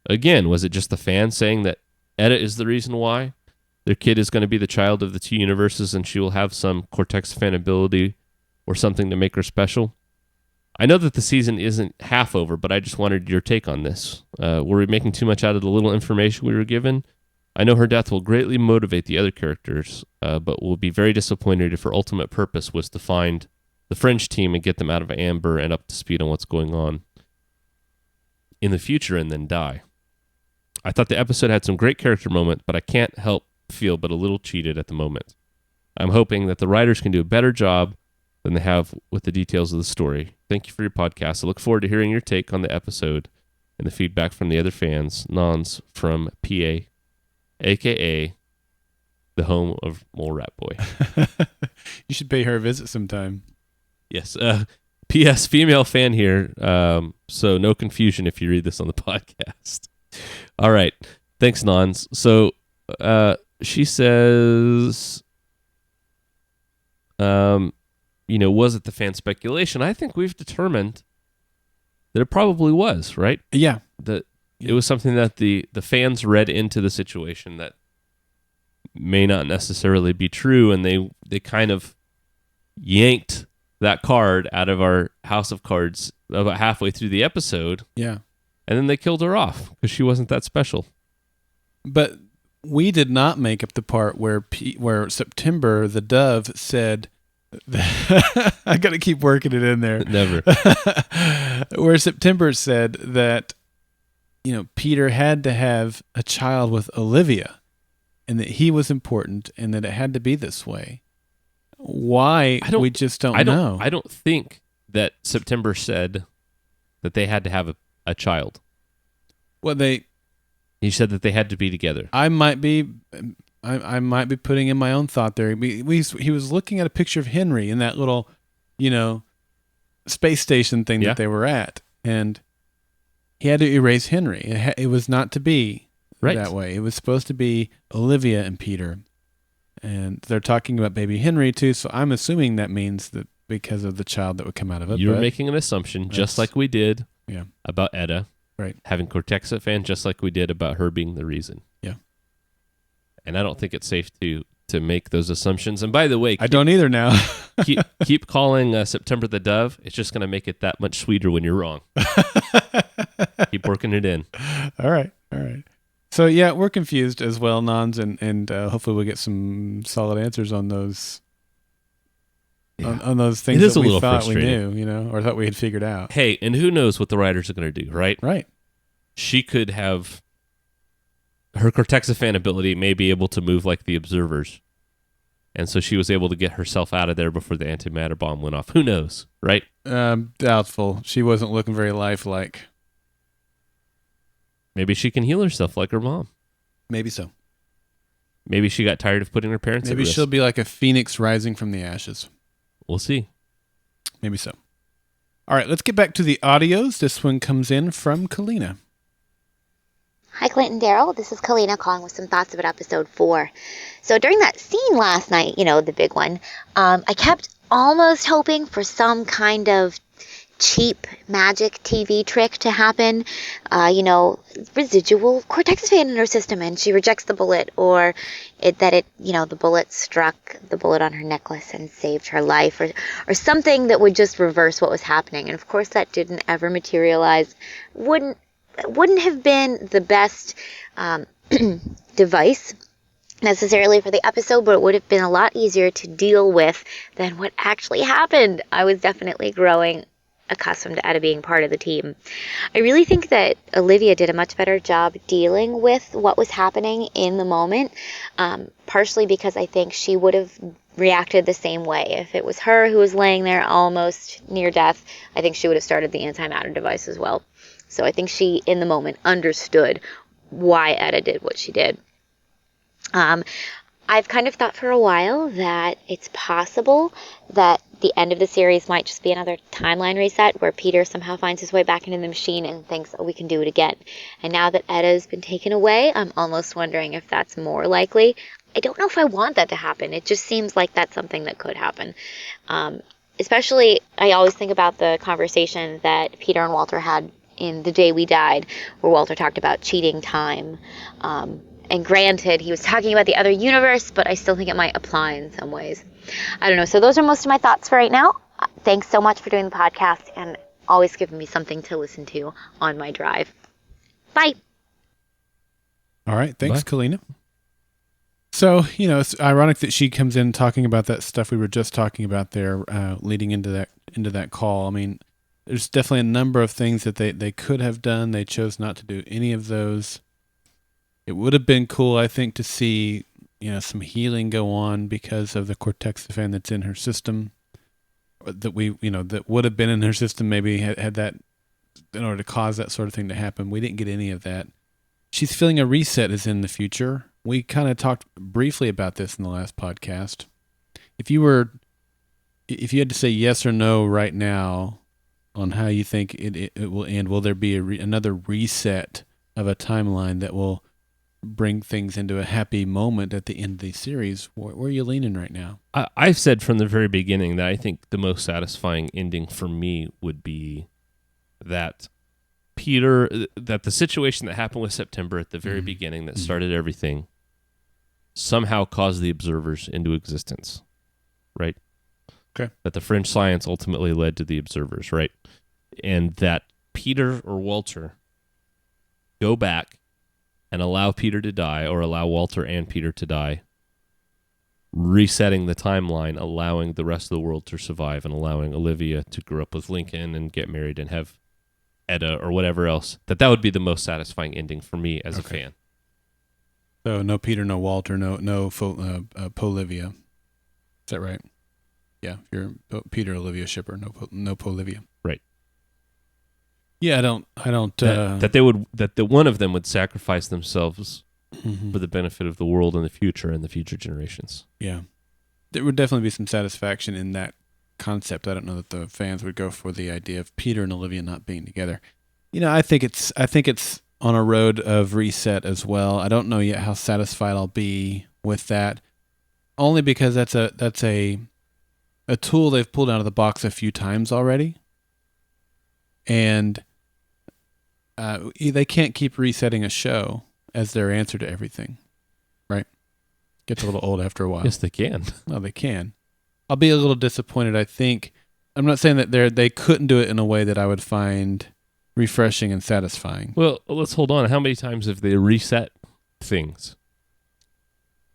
Again, was it just the fans saying that Etta is the reason why? Their kid is going to be the child of the two universes and she will have some cortexiphan ability or something to make her special? I know that the season isn't half over, but I just wanted your take on this. Were we making too much out of the little information we were given? I know her death will greatly motivate the other characters, but will be very disappointed if her ultimate purpose was to find the Fringe team and get them out of amber and up to speed on what's going on in the future and then die. I thought the episode had some great character moments, but I can't help feel but a little cheated at the moment. I'm hoping that the writers can do a better job than they have with the details of the story. Thank you for your podcast. I look forward to hearing your take on the episode and the feedback from the other fans. Nons from PA, a.k.a. the home of Mole Rat Boy. You should pay her a visit sometime. Yes. P.S. Female fan here, so no confusion if you read this on the podcast. All right. Thanks, Nons. So she says, was it the fan speculation? I think we've determined that it probably was, right? Yeah. It was something that the fans read into the situation that may not necessarily be true, and they kind of yanked that card out of our house of cards about halfway through the episode. Yeah. And then they killed her off because she wasn't that special. But we did not make up the part where September the dove said, I got to keep working it in there. Never. Where September said that, Peter had to have a child with Olivia and that he was important and that it had to be this way. Why? We just don't know. I don't think that September said that they had to have a child. Well, he said that they had to be together. I might be putting in my own thought there. He was looking at a picture of Henry in that little, space station thing that they were at, and he had to erase Henry. It was not to be that way. It was supposed to be Olivia and Peter, and they're talking about baby Henry too. So I'm assuming that means that because of the child that would come out of it. You're making an assumption, just like we did about Etta. Right. Having cortexiphan, just like we did about her being the reason. Yeah. And I don't think it's safe to make those assumptions. And by the way, I don't either now. keep calling September the Dove. It's just going to make it that much sweeter when you're wrong. Keep working it in. All right. So yeah, we're confused as well, Nons, and hopefully we'll get some solid answers on those. Yeah. On those things that we thought we knew, or thought we had figured out. Hey, and who knows what the writers are going to do, right? Right. She could have her cortexiphan ability may be able to move like the observers. And so she was able to get herself out of there before the antimatter bomb went off. Who knows, right? Doubtful. She wasn't looking very lifelike. Maybe she can heal herself like her mom. Maybe so. Maybe she got tired of putting her parents at risk. Maybe she'll be like a phoenix rising from the ashes. We'll see. Maybe so. All right, let's get back to the audios. This one comes in from Kalina. Hi, Clint and Daryl. This is Kalina calling with some thoughts about episode 4. So during that scene last night, the big one, I kept almost hoping for some kind of cheap magic TV trick to happen, residual cortexiphan in her system and she rejects the bullet, or the bullet struck the bullet on her necklace and saved her life, or something that would just reverse what was happening. And of course that didn't ever materialize. Wouldn't have been the best device necessarily for the episode, but it would have been a lot easier to deal with than what actually happened. I was definitely growing accustomed to Etta being part of the team. I really think that Olivia did a much better job dealing with what was happening in the moment, partially because I think she would have reacted the same way. If it was her who was laying there almost near death, I think she would have started the antimatter device as well. So I think she, in the moment, understood why Etta did what she did. I've kind of thought for a while that it's possible that the end of the series might just be another timeline reset where Peter somehow finds his way back into the machine and thinks, oh, we can do it again. And now that Etta's been taken away, I'm almost wondering if that's more likely. I don't know if I want that to happen. It just seems like that's something that could happen. Especially, I always think about the conversation that Peter and Walter had in The Day We Died, where Walter talked about cheating time. And granted, he was talking about the other universe, but I still think it might apply in some ways. I don't know. So those are most of my thoughts for right now. Thanks so much for doing the podcast and always giving me something to listen to on my drive. Bye. All right. Thanks, Kalina. So, it's ironic that she comes in talking about that stuff we were just talking about there, leading into that call. I mean, there's definitely a number of things that they could have done. They chose not to do any of those. It would have been cool, I think, to see, some healing go on because of the cortexiphan that's in her system. That that would have been in her system, maybe had that in order to cause that sort of thing to happen. We didn't get any of that. She's feeling a reset is in the future. We kind of talked briefly about this in the last podcast. If you had to say yes or no right now on how you think it will end, will there be another reset of a timeline that will bring things into a happy moment at the end of the series? Where are you leaning right now? I've said from the very beginning that I think the most satisfying ending for me would be that that the situation that happened with September at the very beginning that started everything somehow caused the observers into existence, right? Okay. That the Fringe science ultimately led to the observers, right? And that Peter or Walter go back and allow Peter to die, or allow Walter and Peter to die, resetting the timeline, allowing the rest of the world to survive, and allowing Olivia to grow up with Lincoln and get married and have Etta or whatever else. That would be the most satisfying ending for me as a fan. So no Peter, no Walter, no Polivia. Is that right? Yeah, if you're Peter Olivia shipper, no Polivia. Right. Yeah, I don't. That the one of them would sacrifice themselves for the benefit of the world and the future generations. Yeah, there would definitely be some satisfaction in that concept. I don't know that the fans would go for the idea of Peter and Olivia not being together. I think it's on a road of reset as well. I don't know yet how satisfied I'll be with that, only because that's a tool they've pulled out of the box a few times already, and they can't keep resetting a show as their answer to everything, right? Gets a little old after a while. Yes, they can. Well, they can. I'll be a little disappointed, I think. I'm not saying that they couldn't do it in a way that I would find refreshing and satisfying. Well, let's hold on. How many times have they reset things?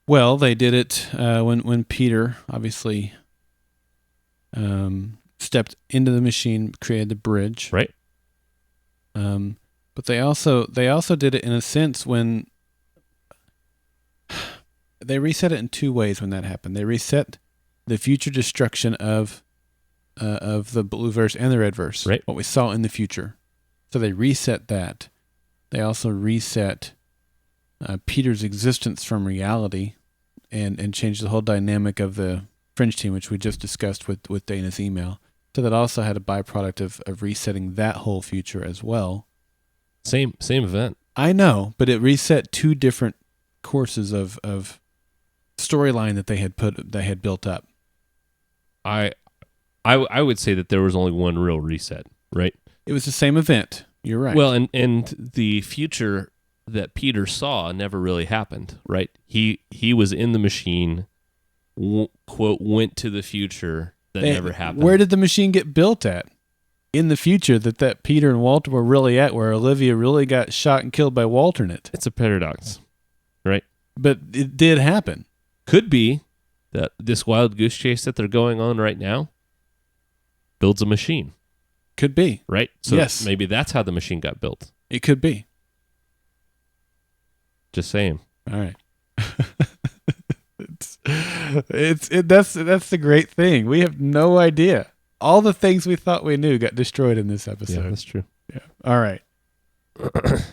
Well, they did it when Peter obviously stepped into the machine, created the bridge. Right. But they also did it in a sense when they reset it in two ways when that happened. They reset the future destruction of the blue verse and the red verse, right? What we saw in the future. So they reset that. They also reset Peter's existence from reality and changed the whole dynamic of the Fringe team, which we just discussed with Dana's email. So that also had a byproduct of resetting that whole future as well. Same event. I know, but it reset two different courses of storyline that they had built up. I would say that there was only one real reset, right? It was the same event. You're right. Well, and the future that Peter saw never really happened, right? He was in the machine, quote, went to the future that never happened. Where did the machine get built at? In the future that Peter and Walter were really at, where Olivia really got shot and killed by Walter in it. It's a paradox, right? But it did happen. Could be that this wild goose chase that they're going on right now builds a machine. Could be. Right? So yes. maybe that's how the machine got built. It could be. Just saying. All right. That's the great thing. We have no idea. All the things we thought we knew got destroyed in this episode. Yeah, that's true. Yeah. All right.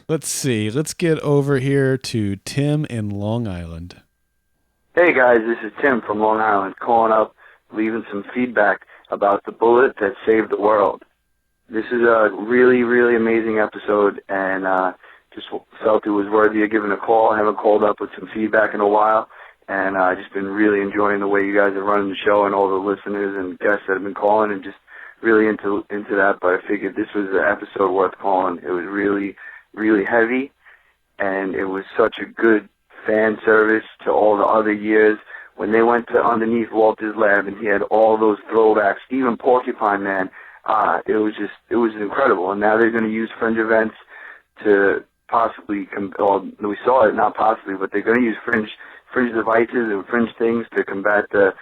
Let's see. Let's get over here to Tim in Long Island. Hey guys, this is Tim from Long Island calling up, leaving some feedback about the bullet that saved the world. This is a really, really amazing episode, and just felt it was worthy of giving a call. I haven't called up with some feedback in a while, and I've just been really enjoying the way you guys are running the show and all the listeners and guests that have been calling, and just really into that. But I figured this was an episode worth calling. It was really, really heavy, and it was such a good fan service to all the other years. When they went to underneath Walter's lab and he had all those throwbacks, even Porcupine Man, it was incredible. And now they're going to use Fringe events to possibly, we saw it, not possibly, but they're going to use Fringe devices and Fringe things to combat the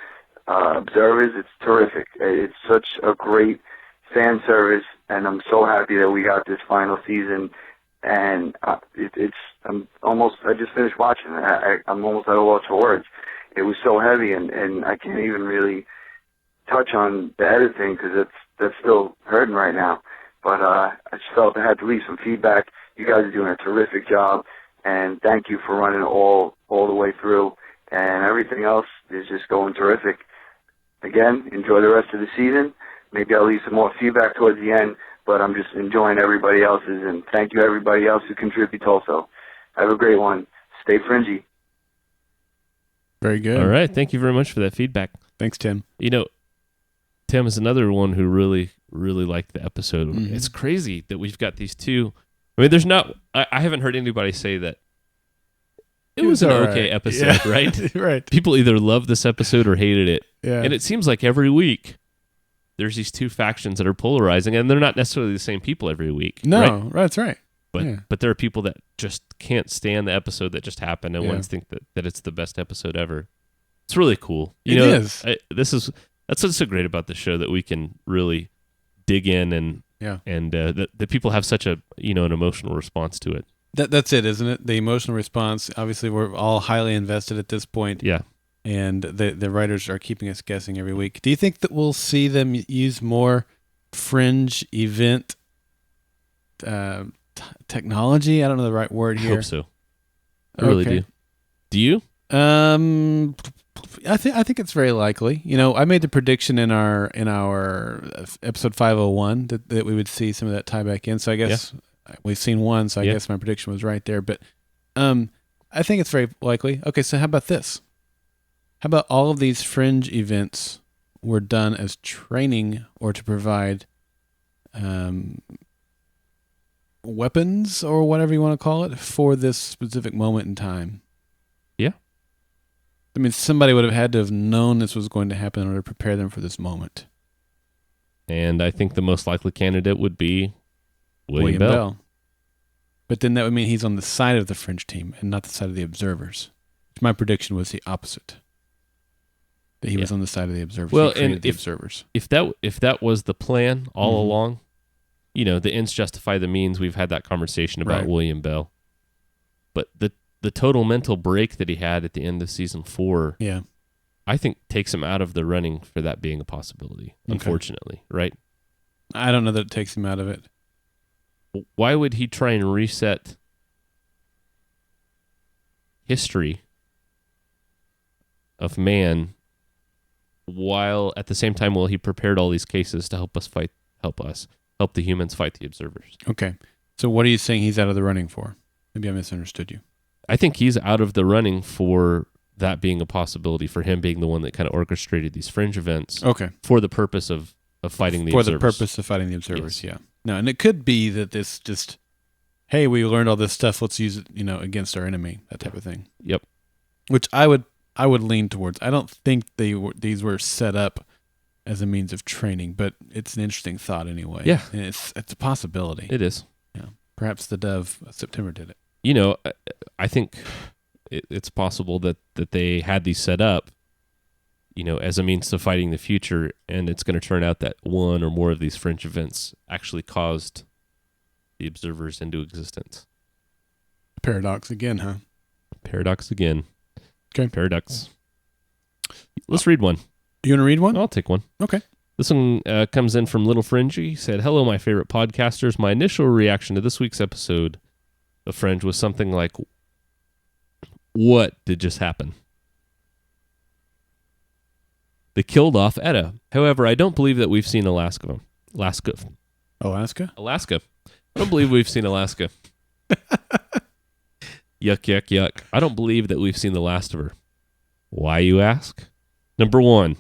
observers. It's terrific. It's such a great fan service, and I'm so happy that we got this final season. And I just finished watching it. I'm almost at a loss for words. It was so heavy, and I can't even really touch on the editing because that's still hurting right now. But I just felt I had to leave some feedback. You guys are doing a terrific job, and thank you for running all the way through. And everything else is just going terrific. Again, enjoy the rest of the season. Maybe I'll leave some more feedback towards the end, but I'm just enjoying everybody else's, and thank you everybody else who contributes also. Have a great one. Stay fringy. Very good. All right. Thank you very much for that feedback. Thanks, Tim. You know, Tim is another one who really, really liked the episode. Mm-hmm. It's crazy that we've got these two. I mean, I haven't heard anybody say that it was an okay episode, yeah. right? Right. People either loved this episode or hated it. Yeah. And it seems like every week there's these two factions that are polarizing, and they're not necessarily the same people every week. No, that's right. But there are people that just can't stand the episode that just happened, and ones think that it's the best episode ever. It's really cool. It is. That's what's so great about the show, that we can really dig in and that people have such an emotional response to it. That's it, isn't it? The emotional response. Obviously, we're all highly invested at this point. Yeah. And the writers are keeping us guessing every week. Do you think that we'll see them use more Fringe event technology? I don't know the right word here. I hope so. I really do. Do you? I think it's very likely. I made the prediction in our episode 501 that we would see some of that tie back in. So I guess we've seen one. So I guess my prediction was right there. But I think it's very likely. Okay, so how about this? How about all of these Fringe events were done as training or to provide weapons or whatever you want to call it for this specific moment in time? Yeah. I mean, somebody would have had to have known this was going to happen in order to prepare them for this moment. And I think the most likely candidate would be William Bell. But then that would mean he's on the side of the Fringe team and not the side of the observers. My prediction was the opposite. That he was on the side of the observers. Well, and the observers. If that was the plan all along, the ends justify the means. We've had that conversation about William Bell. But the total mental break that he had at the end of season 4, I think takes him out of the running for that being a possibility, unfortunately, right? I don't know that it takes him out of it. Why would he try and reset history of man while at the same time he prepared all these cases to help the humans fight the observers? Okay. So what are you saying he's out of the running for? Maybe I misunderstood you. I think he's out of the running for that being a possibility, for him being the one that kind of orchestrated these Fringe events. Okay. For the purpose of fighting the observers. For the purpose of fighting the observers, yeah. No, and it could be that this just, hey, we learned all this stuff, let's use it, against our enemy, that type of thing. Yep. Which I would lean towards. I don't think these were set up as a means of training, but it's an interesting thought anyway. Yeah. And it's a possibility. It is. Yeah. Perhaps the Dove September did it. I think it's possible that they had these set up, as a means to fighting the future, and it's going to turn out that one or more of these Fringe events actually caused the observers into existence. Paradox again, huh? Paradox again. Okay. Paradox. Let's read one. You want to read one? I'll take one. Okay. This one comes in from Little Fringy. He said, "Hello, my favorite podcasters. My initial reaction to this week's episode of Fringe was something like, what did just happen? They killed off Etta. However, I don't believe that we've seen Alaska. Alaska? Alaska. I don't believe we've seen Alaska. Yuck, yuck, yuck. I don't believe that we've seen the last of her. Why, you ask? Number one,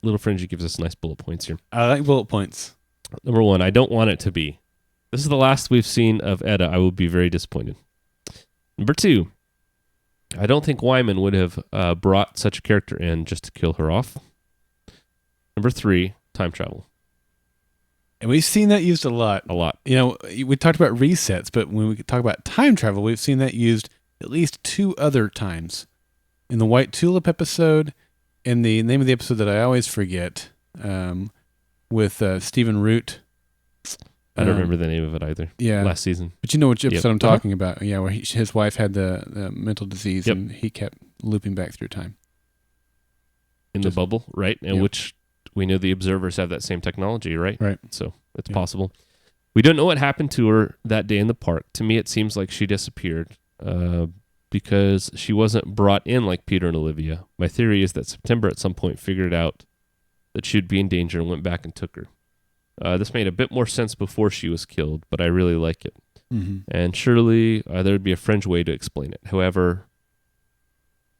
Little Fringy gives us nice bullet points here. I like bullet points. Number one, I don't want it to be. This is the last we've seen of Etta. I will be very disappointed. Number two, I don't think Wyman would have brought such a character in just to kill her off. Number three, time travel. And we've seen that used a lot. A lot. We talked about resets, but when we talk about time travel, we've seen that used at least 2 other times. In the White Tulip episode, and the name of the episode that I always forget, with Stephen Root. I don't remember the name of it either. Yeah. Last season. But you know which episode I'm talking about. Yeah, where his wife had the mental disease, and he kept looping back through time. In the bubble, right? And which we know the observers have that same technology, right? Right. So it's possible. We don't know what happened to her that day in the park. To me, it seems like she disappeared because she wasn't brought in like Peter and Olivia. My theory is that September at some point figured out that she'd be in danger and went back and took her. This made a bit more sense before she was killed, but I really like it. Mm-hmm. And surely there would be a Fringe way to explain it. However,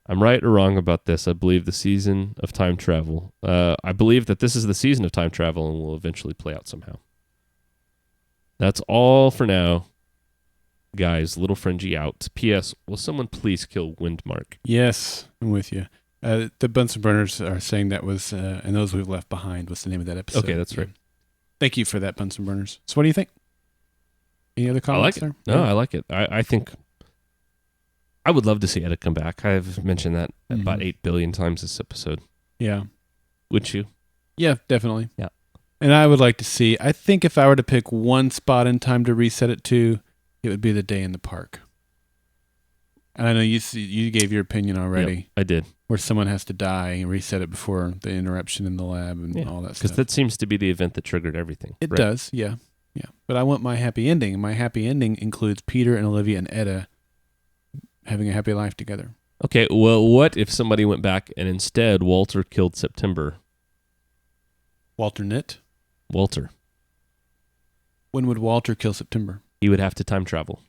I'm right or wrong about this. I believe the season of time travel. I believe that this is the season of time travel and will eventually play out somehow. That's all for now. Guys, Little Fringy out. P.S. Will someone please kill Windmark? Yes, I'm with you. The Bunsen Burners are saying that was, and Those We've Left Behind was the name of that episode. Okay, that's right. Thank you for that, Bunsen Burners. So what do you think? Any other comments I like it. there? No, I like it. I think I would love to see Etta come back. I've mentioned that about 8 billion times this episode. Yeah. Would you? Yeah, definitely. Yeah. And I would like to see, I think if I were to pick one spot in time to reset it to, it would be the day in the park. And I know you gave your opinion already. Yep, I did. Where someone has to die and reset it before the interruption in the lab and all that stuff. Because that seems to be the event that triggered everything. It does, yeah. Yeah. But I want my happy ending. And my happy ending includes Peter and Olivia and Etta having a happy life together. Okay, well, what if somebody went back and instead Walter killed September? Walter Knit? Walter. When would Walter kill September? He would have to time travel.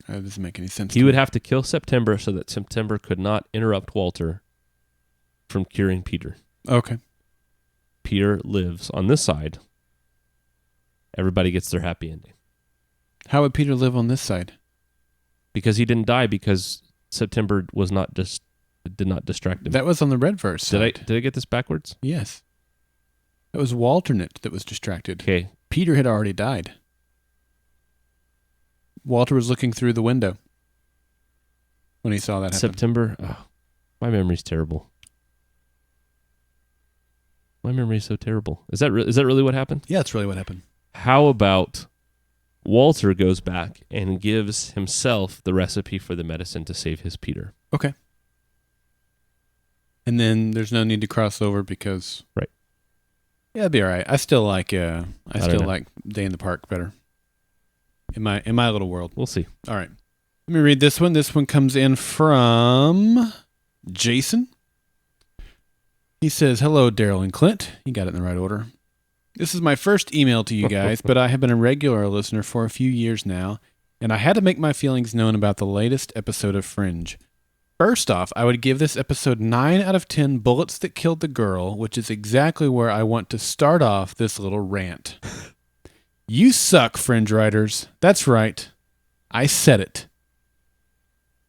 That doesn't make any sense. He would have to kill September so that September could not interrupt Walter from curing Peter. Okay. Peter lives on this side. Everybody gets their happy ending. How would Peter live on this side? Because he didn't die because September did not distract him. That was on the Redverse side. Did I get this backwards? Yes. It was Walternate that was distracted. Okay. Peter had already died. Walter was looking through the window when he saw that happen. September. Oh, my memory's terrible. My memory's so terrible. Is that really what happened? Yeah, it's really what happened. How about Walter goes back and gives himself the recipe for the medicine to save his Peter? Okay. And then there's no need to cross over because right. Yeah, it'd be all right. I still like Day in the Park better. In my little world. We'll see. All right. Let me read this one. This one comes in from Jason. He says, "Hello, Daryl and Clint." You got it in the right order. "This is my first email to you guys, but I have been a regular listener for a few years now, and I had to make my feelings known about the latest episode of Fringe. First off, I would give this episode 9 out of 10 bullets that killed the girl, which is exactly where I want to start off this little rant. You suck, Fringe writers. That's right. I said it.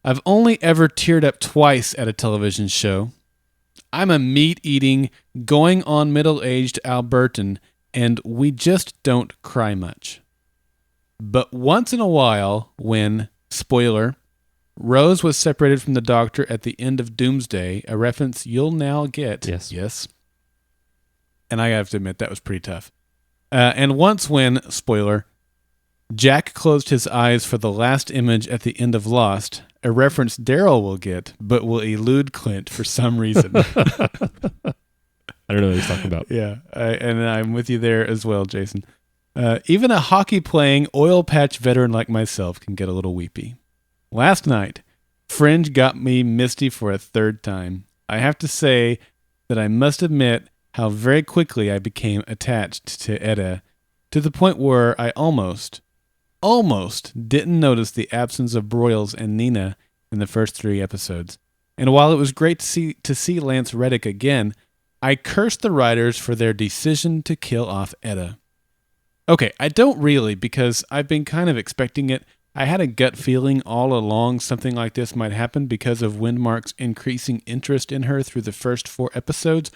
I've only ever teared up twice at a television show. I'm a meat-eating, going-on middle-aged Albertan, and we just don't cry much. But once in a while, when, spoiler, Rose was separated from the Doctor at the end of Doomsday, a reference you'll now get. Yes. And I have to admit, that was pretty tough. And once when, spoiler, Jack closed his eyes for the last image at the end of Lost, a reference Daryl will get, but will elude Clint for some reason. I don't know what he's talking about. Yeah, and I'm with you there as well, Jason. Even a hockey-playing, oil-patch veteran like myself can get a little weepy. Last night, Fringe got me misty for a third time. I have to say that I must admit how very quickly I became attached to Etta, to the point where I almost didn't notice the absence of Broyles and Nina in the first 3 episodes. And while it was great to see Lance Reddick again, I cursed the writers for their decision to kill off Etta. Okay, I don't really, because I've been kind of expecting it. I had a gut feeling all along something like this might happen because of Windmark's increasing interest in her through the first 4 episodes,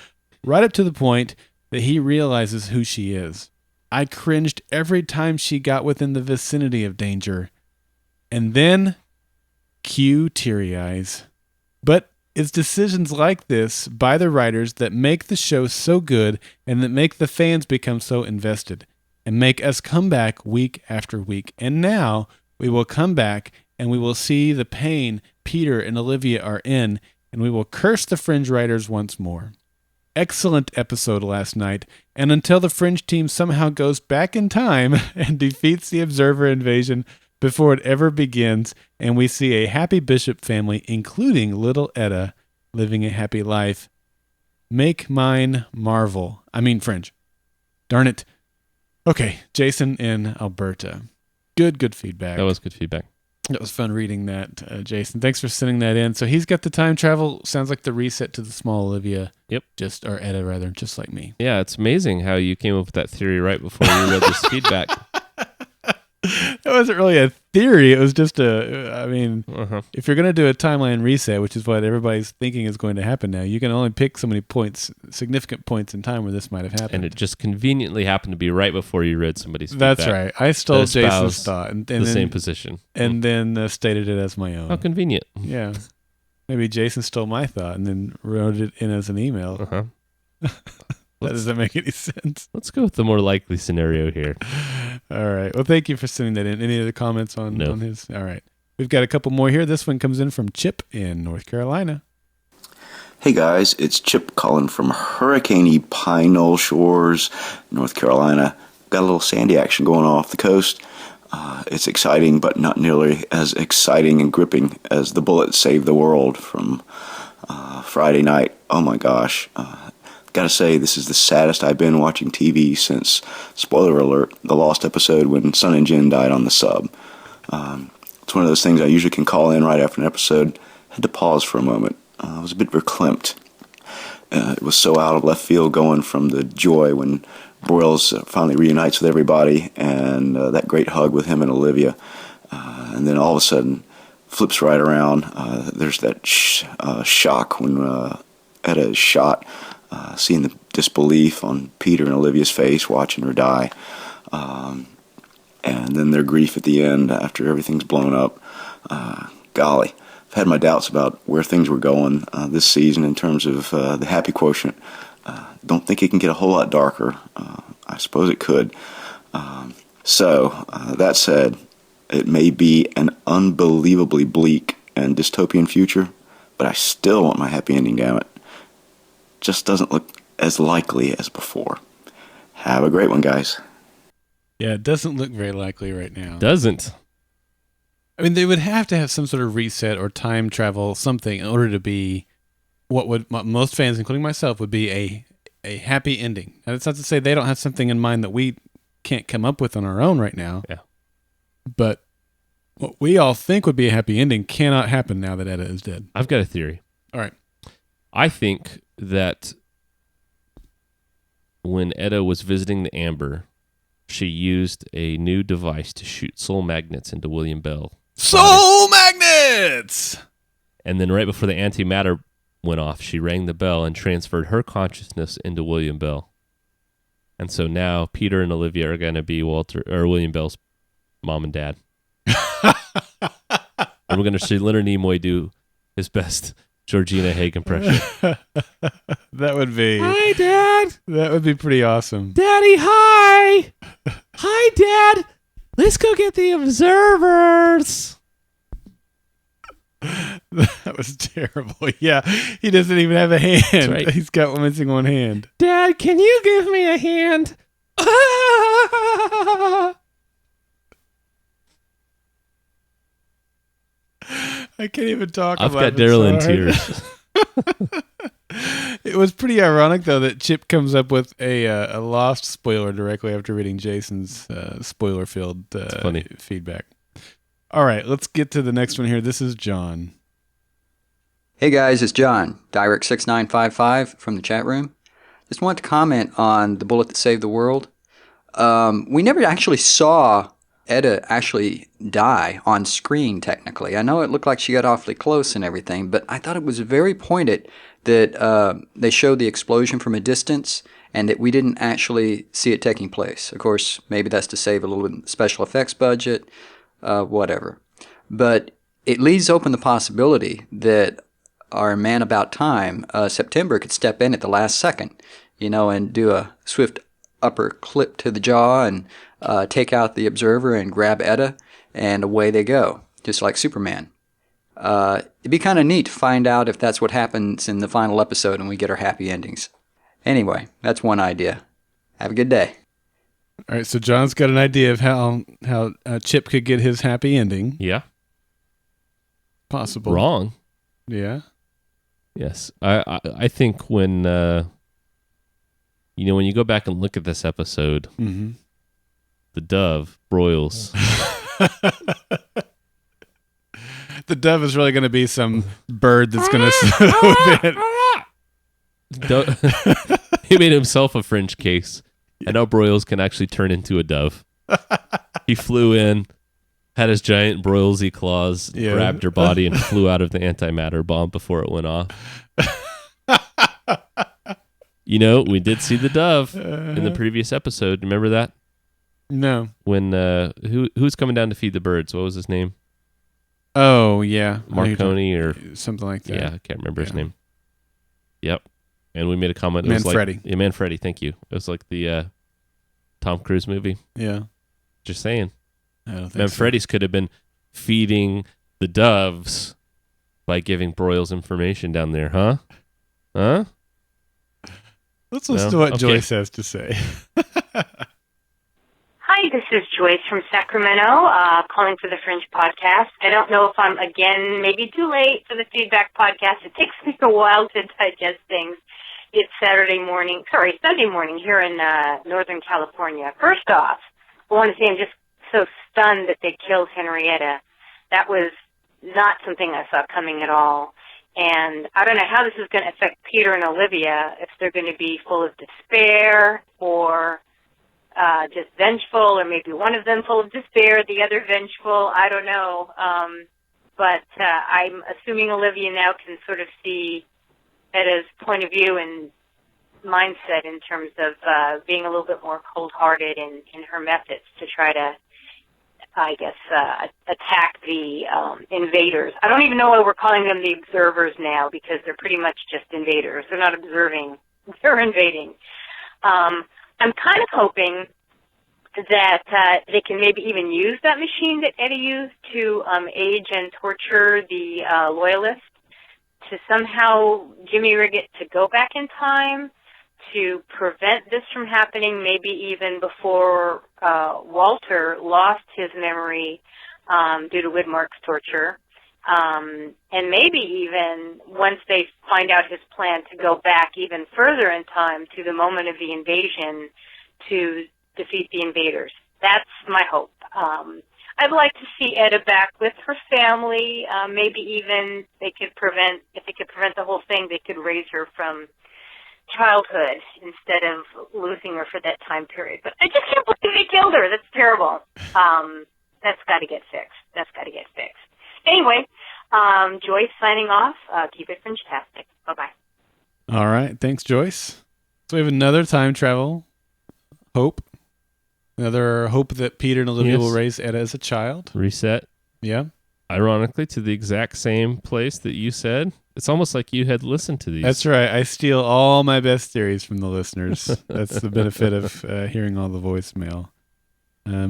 right up to the point that he realizes who she is. I cringed every time she got within the vicinity of danger. And then, cue teary eyes. But it's decisions like this by the writers that make the show so good and that make the fans become so invested and make us come back week after week. And now we will come back and we will see the pain Peter and Olivia are in, and we will curse the Fringe writers once more. Excellent episode last night, and until the Fringe team somehow goes back in time and defeats the Observer invasion before it ever begins, and we see a happy Bishop family, including little Etta, living a happy life. Make mine Marvel. I mean Fringe. Darn it. Okay, Jason in Alberta. Good feedback. That was good feedback. It was fun reading that, Jason. Thanks for sending that in. So he's got the time travel. Sounds like the reset to the small Olivia. Yep. Or Etta, rather, just like me. Yeah, it's amazing how you came up with that theory right before you read this feedback. It wasn't really a theory. It was just if you're going to do a timeline reset, which is what everybody's thinking is going to happen now, you can only pick so many points, significant points in time where this might have happened. And it just conveniently happened to be right before you read somebody's feedback. That's right. I stole Jason's thought. And the same position. And then stated it as my own. How convenient. Yeah. Maybe Jason stole my thought and then wrote it in as an email. That doesn't make any sense. Let's go with the more likely scenario here. All right. Well, thank you for sending that in. Any other comments on his? All right. We've got a couple more here. This one comes in from Chip in North Carolina. Hey guys, it's Chip calling from hurricane-y Pine Knoll Shores, North Carolina. Got a little sandy action going on off the coast. It's exciting, but not nearly as exciting and gripping as The Bullet Saved the World from Friday night. Oh my gosh. Gotta say, this is the saddest I've been watching TV since, spoiler alert, the Lost episode when Sun and Jin died on the sub. It's one of those things I usually can call in right after an episode. Had to pause for a moment. I was a bit verklempt. It was so out of left field, going from the joy when Broyles finally reunites with everybody and that great hug with him and Olivia. And then all of a sudden, flips right around. There's that shock when Etta is shot. Seeing the disbelief on Peter and Olivia's face, watching her die. And then their grief at the end after everything's blown up. Golly, I've had my doubts about where things were going this season in terms of the happy quotient. Don't think it can get a whole lot darker. I suppose it could. So, that said, it may be an unbelievably bleak and dystopian future, but I still want my happy ending, damn it. Just doesn't look as likely as before. Have a great one, guys. Yeah, it doesn't look very likely right now. Doesn't. I mean, they would have to have some sort of reset or time travel, something, in order to be what most fans, including myself, would be a happy ending. Now, that's not to say they don't have something in mind that we can't come up with on our own right now. Yeah. But what we all think would be a happy ending cannot happen now that Etta is dead. I've got a theory. All right. I think that when Etta was visiting the Amber, she used a new device to shoot soul magnets into William Bell. Soul magnets! And then right before the antimatter went off, she rang the bell and transferred her consciousness into William Bell. And so now Peter and Olivia are going to be William Bell's mom and dad. And we're going to see Leonard Nimoy do his best Georgina Haig impression. That would be... Hi, Dad. That would be pretty awesome. Daddy, hi. Hi, Dad. Let's go get the observers. That was terrible. Yeah, he doesn't even have a hand. That's right. He's got missing one hand. Dad, can you give me a hand? I can't even talk I've about got Daryl in tears. It was pretty ironic, though, that Chip comes up with a Lost spoiler directly after reading Jason's spoiler-filled feedback. All right, let's get to the next one here. This is John. Hey guys, it's John, Direct6955 from the chat room. Just wanted to comment on The Bullet That Saved the World. We never actually saw Etta actually die on screen, technically. I know it looked like she got awfully close and everything, but I thought it was very pointed that they showed the explosion from a distance and that we didn't actually see it taking place. Of course, maybe that's to save a little bit special effects budget, whatever. But it leaves open the possibility that our man about time, September, could step in at the last second, and do a swift upper clip to the jaw and take out the observer and grab Etta, and away they go, just like Superman. It'd be kind of neat to find out if that's what happens in the final episode and we get our happy endings. Anyway, that's one idea. Have a good day. All right, so John's got an idea of how Chip could get his happy ending. Yeah. Possible. Wrong. Yeah. Yes. I think when when you go back and look at this episode, the dove broils. The dove is really going to be some bird that's going to He made himself a Fringe case. I know broils can actually turn into a dove. He flew in, had his giant broilsy claws, grabbed her body, and flew out of the antimatter bomb before it went off. We did see the dove in the previous episode. Remember that? No. When who's coming down to feed the birds? What was his name? Oh, yeah. Marconi or something like that. Yeah, I can't remember his name. Yep. And we made a comment. Manfredi. Yeah, Manfredi, thank you. It was like the Tom Cruise movie. Yeah. Just saying. I don't think Manfredi's could have been feeding the doves by giving broils information down there, huh? Huh? Let's listen to what Joyce has to say. Hi, this is Joyce from Sacramento, calling for the Fringe Podcast. I don't know if I'm, again, maybe too late for the feedback podcast. It takes me a while to digest things. It's Sunday morning here in Northern California. First off, I want to say I'm just so stunned that they killed Henrietta. That was not something I saw coming at all. And I don't know how this is going to affect Peter and Olivia, if they're going to be full of despair or just vengeful, or maybe one of them full of despair, the other vengeful. I don't know. But I'm assuming Olivia now can sort of see Etta's point of view and mindset in terms of being a little bit more cold-hearted in her methods to try to, I guess, attack the invaders. I don't even know why we're calling them the observers now, because they're pretty much just invaders. They're not observing. They're invading. I'm kind of hoping that they can maybe even use that machine that Etta used to age and torture the loyalists, to somehow Jimmy rig it to go back in time to prevent this from happening, maybe even before Walter lost his memory due to Widmark's torture. And maybe even once they find out his plan to go back even further in time to the moment of the invasion to defeat the invaders. That's my hope. I'd like to see Etta back with her family. Maybe even if they could prevent the whole thing, they could raise her from childhood instead of losing her for that time period. But I just can't believe they killed her. That's terrible. That's got to get fixed. Anyway, Joyce signing off. Keep it fantastic. Bye-bye. All right. Thanks, Joyce. So we have another time travel hope. Another hope that Peter and Olivia will raise Etta as a child. Reset. Yeah. ironically, to the exact same place that you said. It's almost like you had listened to these. That's right. I steal all my best theories from the listeners. That's the benefit of hearing all the voicemail.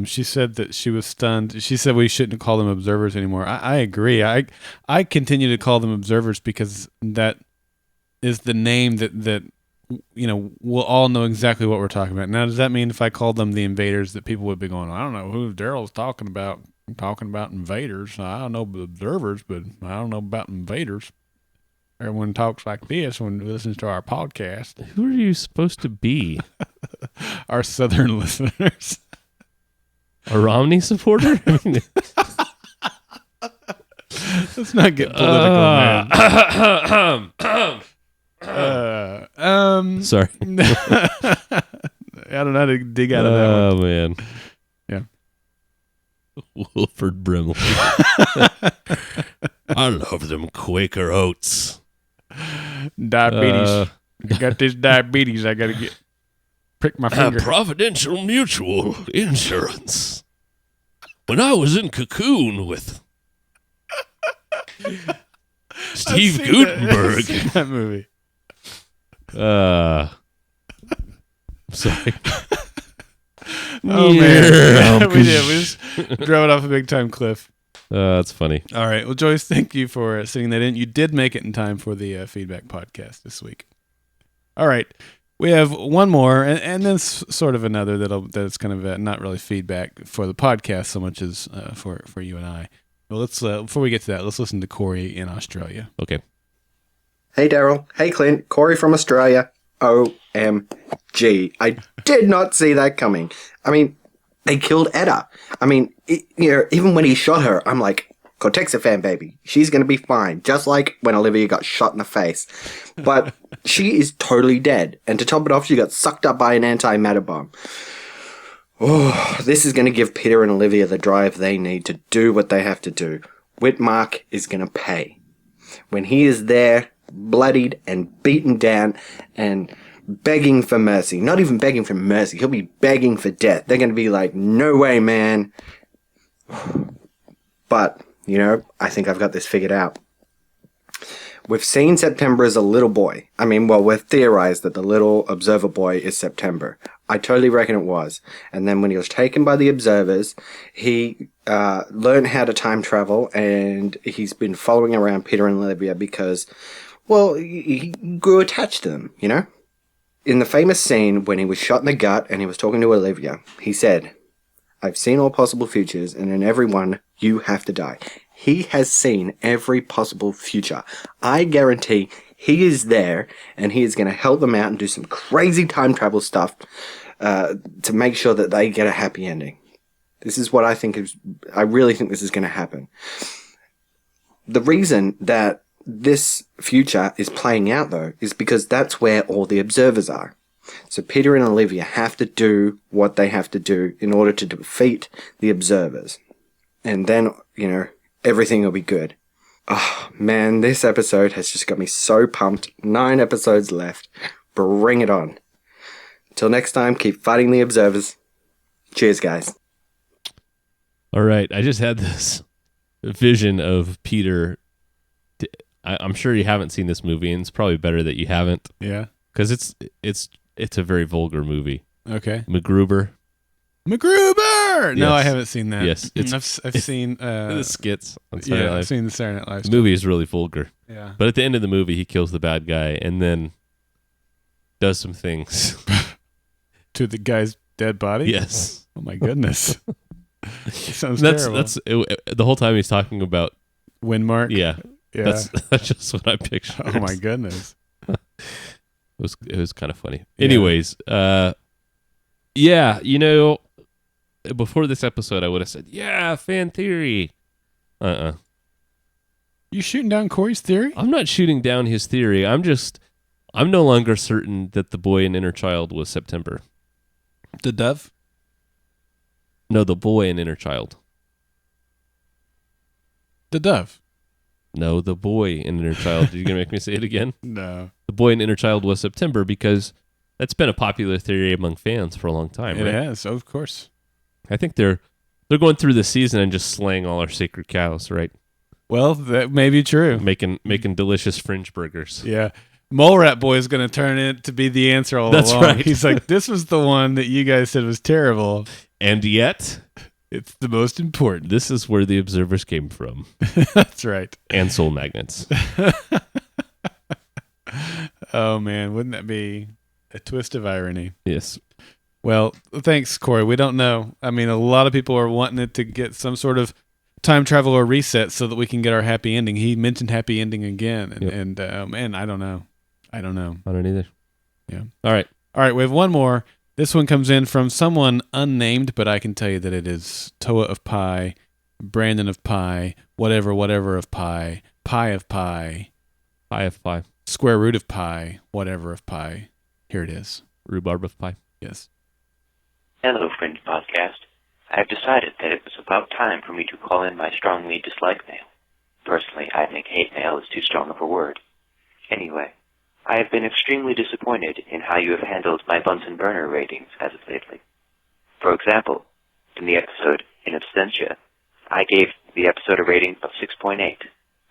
She said that she was stunned. She said we shouldn't call them observers anymore. I agree. I continue to call them observers because that is the name that we'll all know exactly what we're talking about. Now, does that mean if I called them the invaders that people would be going, I don't know who Daryl's talking about? I'm talking about invaders. I don't know observers, but I don't know about invaders. Everyone talks like this when listens to our podcast. Who are you supposed to be? Our southern listeners. A Romney supporter? Let's not get political, man. Sorry. I don't know how to dig out of that one. Oh, man. Yeah. Wilford Brimley. I love them Quaker oats. Diabetes. I got this diabetes. I got to prick my finger. Providential Mutual Insurance. When I was in Cocoon with Steve Gutenberg. I've seen that movie. Sorry. Oh, man. We did. We just drove it off a big time cliff. That's funny. All right. Well, Joyce, thank you for sending that in. You did make it in time for the feedback podcast this week. All right. We have one more, and then sort of another that's kind of not really feedback for the podcast so much as for you and I. Well, let's before we get to that, let's listen to Corey in Australia. Okay. Hey, Daryl. Hey, Clint. Corey from Australia. OMG. I did not see that coming. I mean, they killed Etta. I mean, even when he shot her, I'm like, cortexiphan, baby. She's going to be fine. Just like when Olivia got shot in the face. But she is totally dead. And to top it off, she got sucked up by an antimatter bomb. Oh, this is going to give Peter and Olivia the drive they need to do what they have to do. Whitmark is going to pay. When he is there, bloodied and beaten down and begging for mercy. Not even begging for mercy. He'll be begging for death. They're going to be like, no way, man. But, I think I've got this figured out. We've seen September as a little boy. I mean, well, we've theorized that the little observer boy is September. I totally reckon it was. And then when he was taken by the observers, he learned how to time travel, and he's been following around Peter and Olivia because, well, he grew attached to them, In the famous scene when he was shot in the gut and he was talking to Olivia, he said, I've seen all possible futures, and in every one, you have to die. He has seen every possible future. I guarantee he is there, and he is going to help them out and do some crazy time travel stuff to make sure that they get a happy ending. This is what I really think this is going to happen. The reason that this future is playing out, though, is because that's where all the observers are. So Peter and Olivia have to do what they have to do in order to defeat the observers. And then, everything will be good. Oh, man, this episode has just got me so pumped. 9 episodes left. Bring it on. Till next time, keep fighting the observers. Cheers, guys. All right. I just had this vision of Peter. I'm sure you haven't seen this movie, and it's probably better that you haven't. Yeah. Because it's a very vulgar movie. Okay. MacGruber. MacGruber! No, Yes. I haven't seen that. Yes. I've seen the skits on Saturday Night Live. I've seen the Saturday Night Live The movie is really vulgar. Yeah. But at the end of the movie, he kills the bad guy and then does some things. To the guy's dead body? Yes. Oh, my goodness. Sounds terrible. The whole time he's talking about Windmark? Yeah. Yeah. That's just what I pictured. Oh, my goodness. It was kind of funny. Yeah. Anyways, before this episode, I would have said, yeah, fan theory. You shooting down Corey's theory? I'm not shooting down his theory. I'm no longer certain that the boy in Inner Child was September. The dove? No, the boy in Inner Child. The dove? No, the boy in Inner Child. Are you going to make me say it again? No. The boy in Inner Child was September because that's been a popular theory among fans for a long time, It right? has, of course. I think they're going through the season and just slaying all our sacred cows, right? Well, that may be true. Making delicious Fringe burgers. Yeah. Mole Rat Boy is going to turn it to be the answer all That's along. right. He's like, this was the one that you guys said was terrible. And yet, it's the most important. This is where the observers came from. That's right. And soul magnets. Oh, man. Wouldn't that be a twist of irony? Yes. Well, thanks, Corey. We don't know. I mean, a lot of people are wanting it to get some sort of time travel or reset so that we can get our happy ending. He mentioned happy ending again. And man, I don't know. I don't either. Yeah. All right. We have one more. This one comes in from someone unnamed, but I can tell you that it is Toa of Pie, Brandon of Pie, whatever of Pie, Pie of Pie, Pie of Pie, Square Root of Pie, whatever of Pie. Here it is. Rhubarb of Pie. Yes. Hello, Fringe Podcast. I have decided that it was about time for me to call in my strongly disliked mail. Personally, I think hate mail is too strong of a word. Anyway, I have been extremely disappointed in how you have handled my Bunsen burner ratings as of lately. For example, in the episode In Absentia, I gave the episode a rating of 6.8.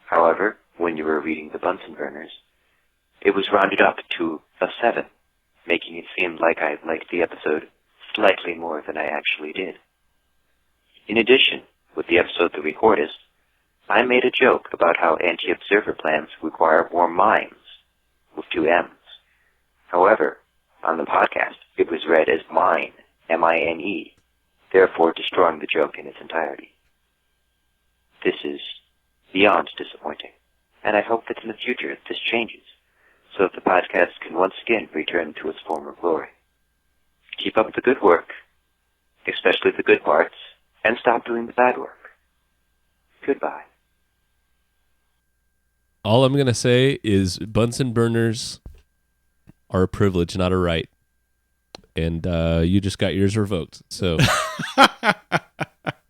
However, when you were reading the Bunsen burners, it was rounded up to a 7, making it seem like I liked the episode slightly more than I actually did. In addition, with the episode The Recordist, I made a joke about how anti-observer plans require more mimes, with 2 M's. However, on the podcast, it was read as mine, M-I-N-E, therefore destroying the joke in its entirety. This is beyond disappointing, and I hope that in the future this changes, so that the podcast can once again return to its former glory. Keep up the good work, especially the good parts, and stop doing the bad work. Goodbye. All I'm going to say is Bunsen burners are a privilege, not a right. And you just got yours revoked. So,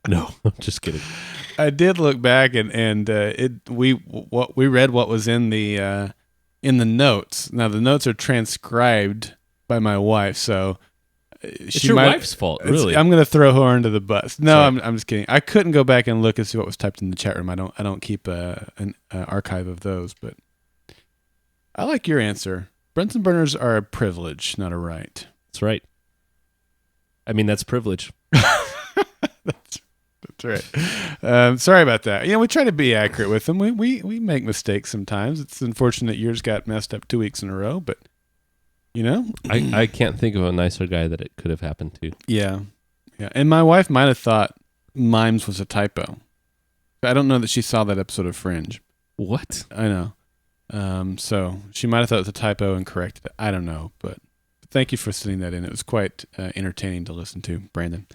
no, I'm just kidding. I did look back and we read what was in the notes. Now the notes are transcribed by my wife, so it's your wife's fault, really. I'm going to throw her under the bus. No, Sorry. I'm just kidding. I couldn't go back and look and see what was typed in the chat room. I don't keep an archive of those, but I like your answer. Bunsen burners are a privilege, not a right. That's right. I mean, that's privilege. That's right. Sorry about that. We try to be accurate with them. We make mistakes sometimes. It's unfortunate yours got messed up 2 weeks in a row, but I can't think of a nicer guy that it could have happened to. Yeah. And my wife might have thought mimes was a typo. I don't know that she saw that episode of Fringe. What? I know. So she might have thought it was a typo and corrected it. I don't know, but thank you for sending that in. It was quite entertaining to listen to, Brandon.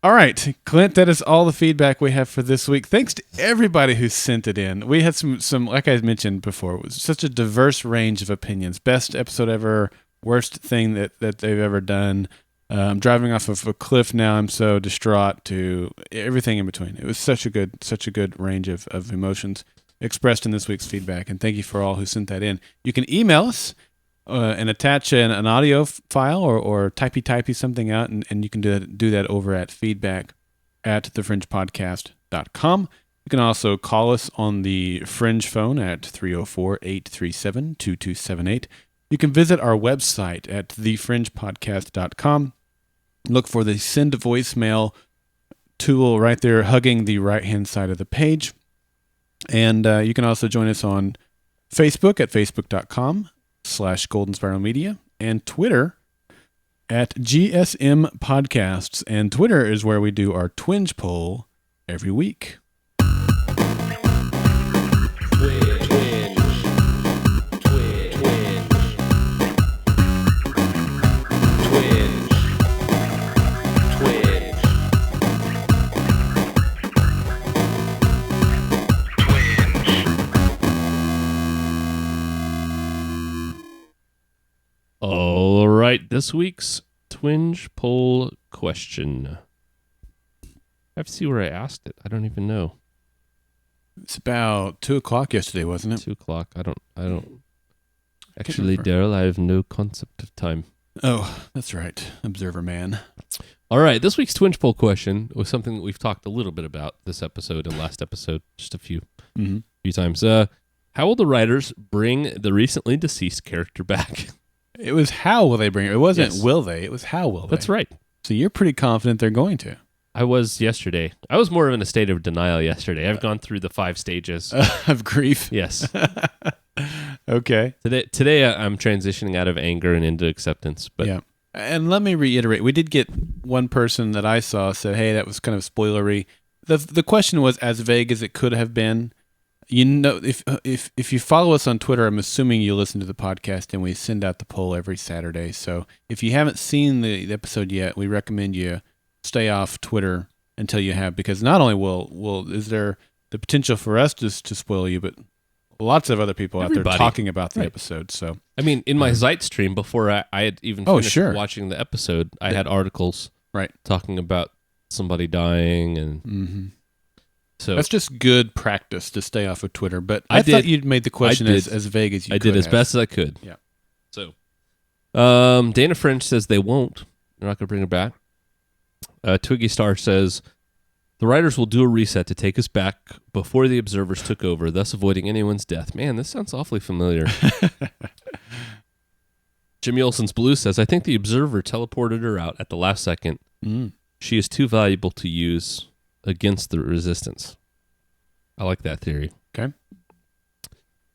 All right, Clint, that is all the feedback we have for this week. Thanks to everybody who sent it in. We had some like I mentioned before, it was such a diverse range of opinions. Best episode ever, worst thing that they've ever done. I'm driving off of a cliff now. I'm so distraught, to everything in between. It was such a good range of emotions expressed in this week's feedback, and thank you for all who sent that in. You can email us and attach an audio file or typey something out, and you can do that over at feedback@thefringepodcast.com. You can also call us on the Fringe phone at 304-837-2278. You can visit our website at thefringepodcast.com. Look for the send voicemail tool right there, hugging the right-hand side of the page. And you can also join us on Facebook at facebook.com/Golden Spiral Media, and Twitter at GSM Podcasts. And Twitter is where we do our Twinge poll every week. All right, this week's Twinge poll question. I have to see where I asked it. I don't even know. It's about 2:00 yesterday, wasn't it? 2:00. I don't. Actually, Daryl, I have no concept of time. Oh, that's right, Observer Man. All right, this week's Twinge poll question was something that we've talked a little bit about this episode and last episode, just a few. Mm-hmm. A few times. How will the writers bring the recently deceased character back? It was how will they bring it? It wasn't Yes. will they. It was how will they. That's right. So you're pretty confident they're going to. I was yesterday. I was more in a state of denial yesterday. I've gone through the 5 stages of grief. Yes. Okay. Today I'm transitioning out of anger and into acceptance. But yeah. And let me reiterate, we did get one person that I saw said, hey, that was kind of spoilery. The question was as vague as it could have been. You know, if you follow us on Twitter, I'm assuming you listen to the podcast, and we send out the poll every Saturday. So if you haven't seen the episode yet, we recommend you stay off Twitter until you have, because not only is there the potential for us just to spoil you, but lots of other people out there talking about the episode. So I mean, in my Zeit stream, before I had even finished watching the episode, I had articles talking about somebody dying and. Mm-hmm. So that's just good practice to stay off of Twitter. But I thought you'd made the question as vague as you could. I did as best as I could. Yeah. So, Dana French says they won't. They're not going to bring her back. Twiggy Star says the writers will do a reset to take us back before the observers took over, thus avoiding anyone's death. Man, this sounds awfully familiar. Jimmy Olsen's Blue says, I think the observer teleported her out at the last second. Mm. She is too valuable to use against the resistance. I like that theory. Okay.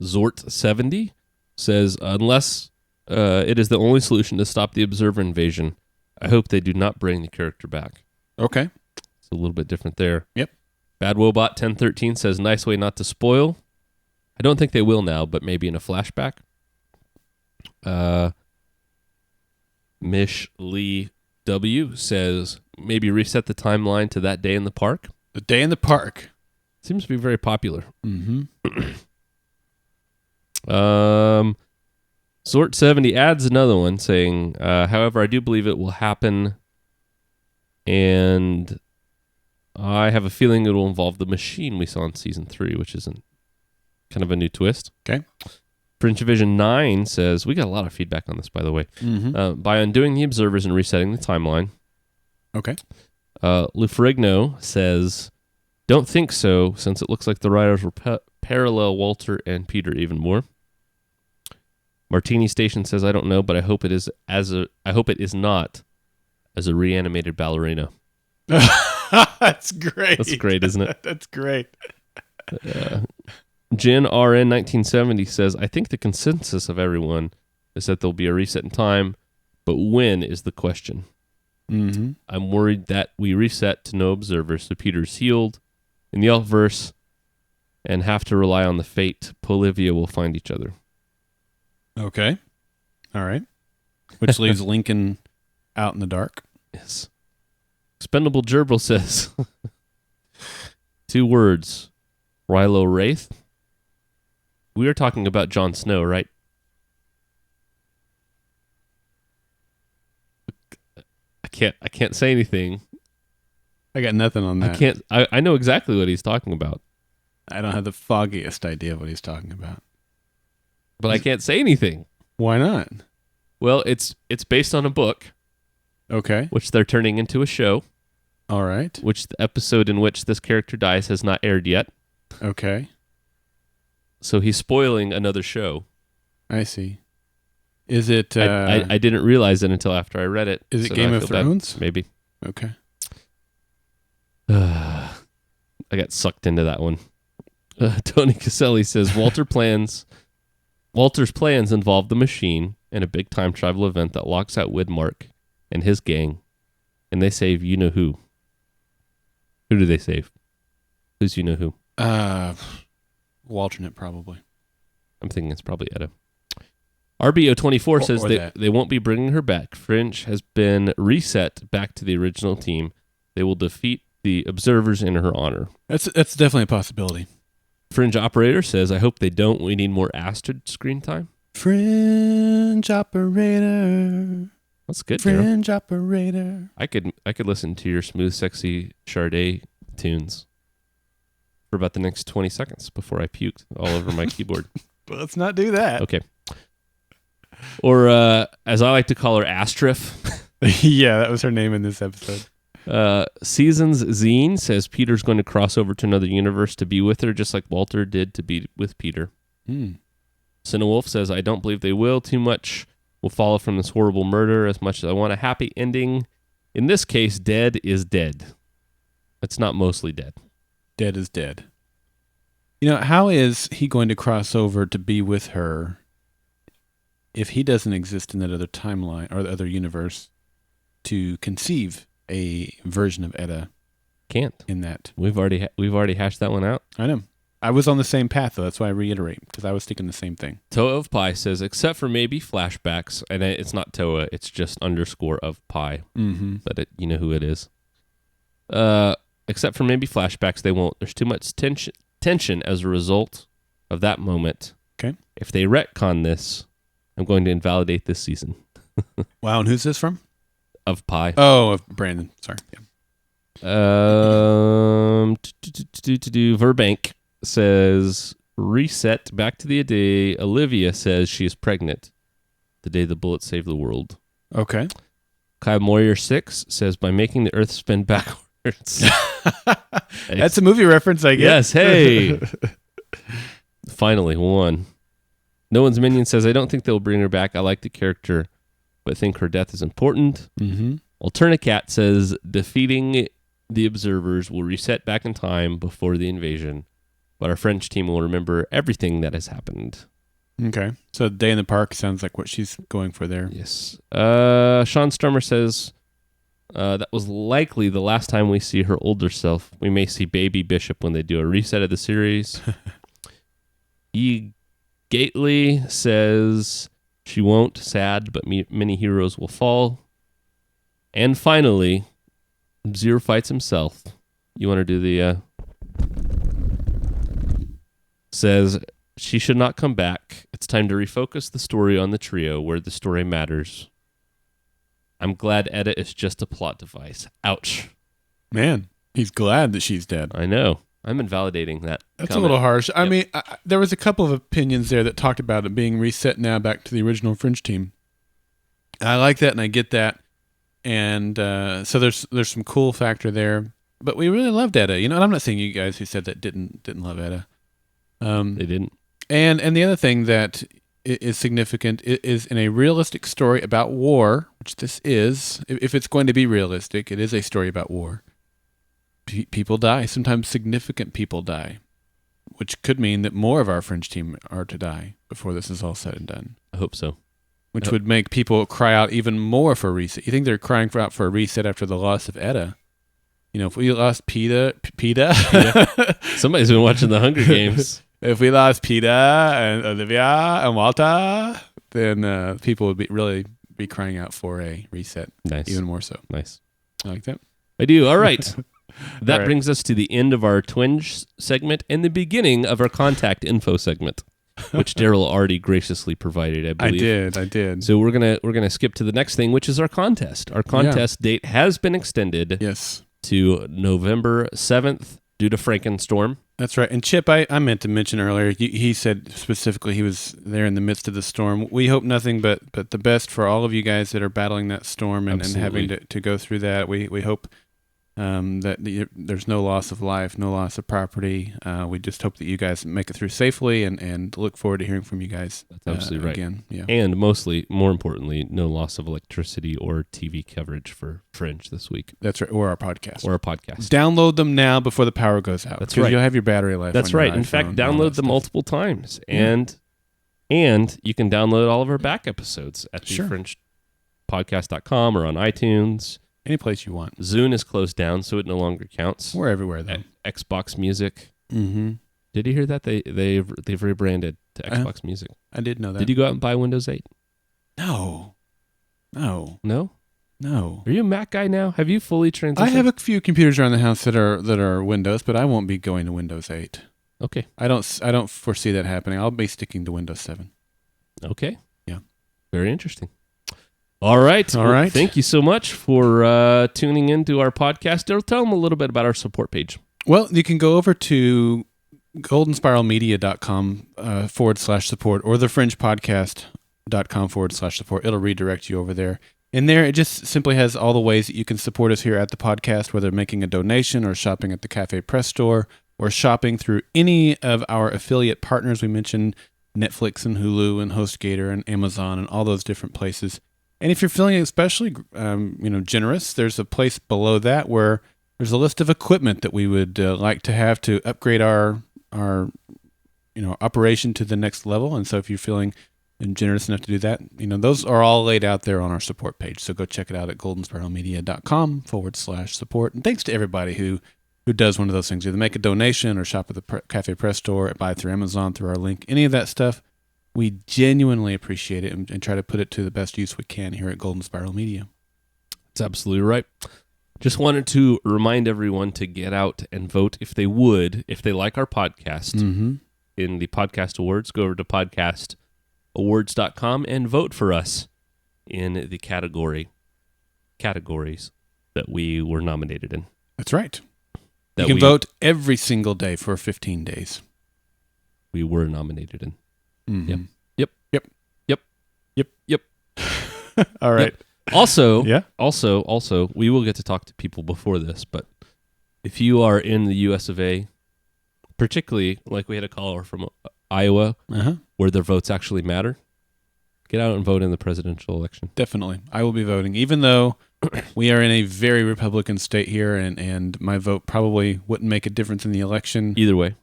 Zort70 says, unless it is the only solution to stop the observer invasion, I hope they do not bring the character back. Okay. It's a little bit different there. Yep. Bad Wobot 1013 says, nice way not to spoil. I don't think they will now, but maybe in a flashback. Mish Lee W says, maybe reset the timeline to that day in the park. The day in the park. Seems to be very popular. Mm-hmm. Sort70 adds another one saying, however, I do believe it will happen, and I have a feeling it will involve the machine we saw in Season 3, which is kind of a new twist. Okay. Fringe Division 9 says, we got a lot of feedback on this, by the way. Mm-hmm. By undoing the observers and resetting the timeline. Okay. Lufrigno says, don't think so, since it looks like the writers will parallel Walter and Peter even more. Martini Station says, I don't know, but I hope it is not as a reanimated ballerina. That's great. That's great, isn't it? That's great. Jin RN 1970 says, I think the consensus of everyone is that there'll be a reset in time, but when is the question? Mm-hmm. I'm worried that we reset to no observers, so Peter's healed in the Elfverse and have to rely on the fate Polivia will find each other. Okay. All right. Which leaves Lincoln out in the dark. Yes. Expendable Gerbil says, 2 words, Rilo Wraith. We are talking about Jon Snow, right? I can't say anything. I got nothing on that. I know exactly what he's talking about. I don't have the foggiest idea of what he's talking about. But I can't say anything. Why not? Well, it's based on a book. Okay. Which they're turning into a show. All right. Which the episode in which this character dies has not aired yet. Okay. So he's spoiling another show. I see. Is it... I didn't realize it until after I read it. Is it Game of Thrones? Bad. Maybe. Okay. I got sucked into that one. Tony Caselli says, Walter's plans involve the machine and a big time travel event that locks out Widmark and his gang, and they save you-know-who. Who do they save? Who's you-know-who? Walternate, probably. I'm thinking it's probably Etta. RBO24 says they won't be bringing her back. Fringe has been reset back to the original team. They will defeat the observers in her honor. That's definitely a possibility. Fringe Operator says, I hope they don't. We need more Astrid screen time. Fringe Operator. That's good. Fringe Operator. I could listen to your smooth, sexy Sade tunes for about the next 20 seconds before I puked all over my keyboard. Well, let's not do that. Okay. Or as I like to call her, Astrif. Yeah, that was her name in this episode. Seasons Zine says Peter's going to cross over to another universe to be with her, just like Walter did to be with Peter. Cinewolf says, I don't believe they will. Too much will follow from this horrible murder. As much as I want a happy ending, in this case, dead is dead. It's not mostly dead. Dead is dead. You know, how is he going to cross over to be with her if he doesn't exist in that other timeline or the other universe to conceive a version of Etta? Can't. In that. We've already hashed that one out. I know. I was on the same path, though. That's why I reiterate, because I was thinking the same thing. Toa of Pi says, except for maybe flashbacks, and it's not Toa, it's just _ of Pi. But you know who it is. Except for maybe flashbacks, they won't. There's too much tension as a result of that moment. Okay. If they retcon this, I'm going to invalidate this season. Wow, and who's this from? Of Pi. Oh, of Brandon. Sorry. Yeah. Verbank says, reset back to the day Olivia says she is pregnant. The day the bullet saved the world. Okay. Kai Moyer 6 says, by making the earth spin backwards. That's a movie reference, I guess. Yes, hey. Finally, one. No One's Minion says, I don't think they'll bring her back. I like the character, but think her death is important. Alternicat says, defeating the observers will reset back in time before the invasion, but our French team will remember everything that has happened. Okay. So Day in the Park sounds like what she's going for there. Yes. Sean Sturmer says, that was likely the last time we see her older self. We may see Baby Bishop when they do a reset of the series. E. Gately says, she won't, sad, but many heroes will fall. And finally, Zero fights himself. You want to do the... Says, she should not come back. It's time to refocus the story on the trio where the story matters. I'm glad Etta is just a plot device. Ouch. Man, he's glad that she's dead. I know. I'm invalidating that. That's comment. a little harsh. I mean, there was a couple of opinions there that talked about it being reset now back to the original Fringe team. I like that and I get that. And so there's some cool factor there. But we really loved Etta. You know, and I'm not saying you guys who said that didn't love Etta. They didn't. And the other thing that is significant is in a realistic story about war, which this is, if it's going to be realistic, it is a story about war. People die. Sometimes significant people die, which could mean that more of our Fringe team are to die before this is all said and done. I hope so. Which would make people cry out even more for a reset. You think they're crying out for a reset after the loss of Etta? You know, if we lost PETA. Somebody's been watching the Hunger Games. If we lost PETA and Olivia and Walter, then people would really be crying out for a reset. Nice. Even more so. Nice. I like that. I do. All right. That All right. brings us to the end of our twinge segment and the beginning of our contact info segment, which Daryl already graciously provided, I believe. I did. So we're gonna skip to the next thing, which is our contest. Our contest date has been extended. Yes. To November 7th due to Frankenstorm. That's right. And Chip, I meant to mention earlier, he said specifically he was there in the midst of the storm. We hope nothing but the best for all of you guys that are battling that storm and having to go through that. We hope that there's no loss of life, no loss of property. We just hope that you guys make it through safely and look forward to hearing from you guys. That's absolutely right. Again. Yeah. And more importantly, no loss of electricity or TV coverage for Fringe this week. That's right. Or our podcast. Download them now before the power goes out. That's right. You'll have your battery life. That's on your right. In iPhone fact, and all download that them stuff. multiple times. And you can download all of our back episodes at thefringepodcast.com or on iTunes. Any place you want. Zune is closed down, so it no longer counts. We're everywhere, though. Xbox Music. Mm-hmm. Did you hear that? They've rebranded to Xbox Music. I did know that. Did you go out and buy Windows 8? No. No? No. Are you a Mac guy now? Have you fully transitioned? I have a few computers around the house that are Windows, but I won't be going to Windows 8. Okay. I don't foresee that happening. I'll be sticking to Windows 7. Okay. Yeah. Very interesting. All right. Well, thank you so much for tuning into our podcast. Tell them a little bit about our support page. Well, you can go over to goldenspiralmedia.com /support or thefringepodcast.com /support. It'll redirect you over there. In there, it just simply has all the ways that you can support us here at the podcast, whether making a donation or shopping at the Cafe Press Store or shopping through any of our affiliate partners. We mentioned Netflix and Hulu and HostGator and Amazon and all those different places. And if you're feeling especially generous, there's a place below that where there's a list of equipment that we would like to have to upgrade our operation to the next level. And so if you're feeling generous enough to do that, those are all laid out there on our support page. So go check it out at goldensparrowmedia.com/support. And thanks to everybody who does one of those things, either make a donation or shop at the Cafe Press Store, buy through Amazon, through our link, any of that stuff. We genuinely appreciate it and try to put it to the best use we can here at Golden Spiral Media. That's absolutely right. Just wanted to remind everyone to get out and vote if they like our podcast. Mm-hmm. In the podcast awards, go over to podcastawards.com and vote for us in the categories that we were nominated in. That's right. You can vote every single day for 15 days. We were nominated in. Mm-hmm. Yep. All right. Yep. Also, we will get to talk to people before this, but if you are in the US of A, particularly like we had a caller from Iowa, where their votes actually matter, get out and vote in the presidential election. Definitely. I will be voting, even though we are in a very Republican state here, and my vote probably wouldn't make a difference in the election. Either way.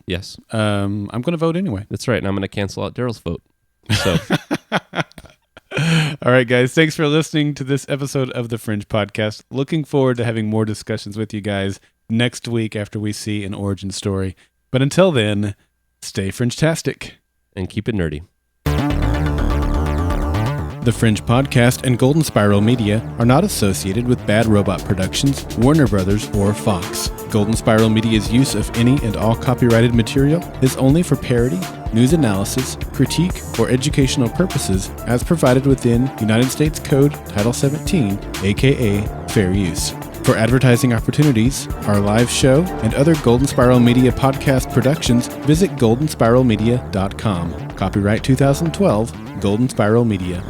Yes. I'm going to vote anyway. That's right, and I'm going to cancel out Daryl's vote. So... All right, guys. Thanks for listening to this episode of the Fringe Podcast. Looking forward to having more discussions with you guys next week after we see an origin story. But until then, stay Fringe-tastic. And keep it nerdy. The Fringe Podcast and Golden Spiral Media are not associated with Bad Robot Productions, Warner Brothers, or Fox. Golden Spiral Media's use of any and all copyrighted material is only for parody, news analysis, critique, or educational purposes as provided within United States Code Title 17, aka Fair Use. For advertising opportunities, our live show, and other Golden Spiral Media podcast productions, visit goldenspiralmedia.com. Copyright 2012, Golden Spiral Media.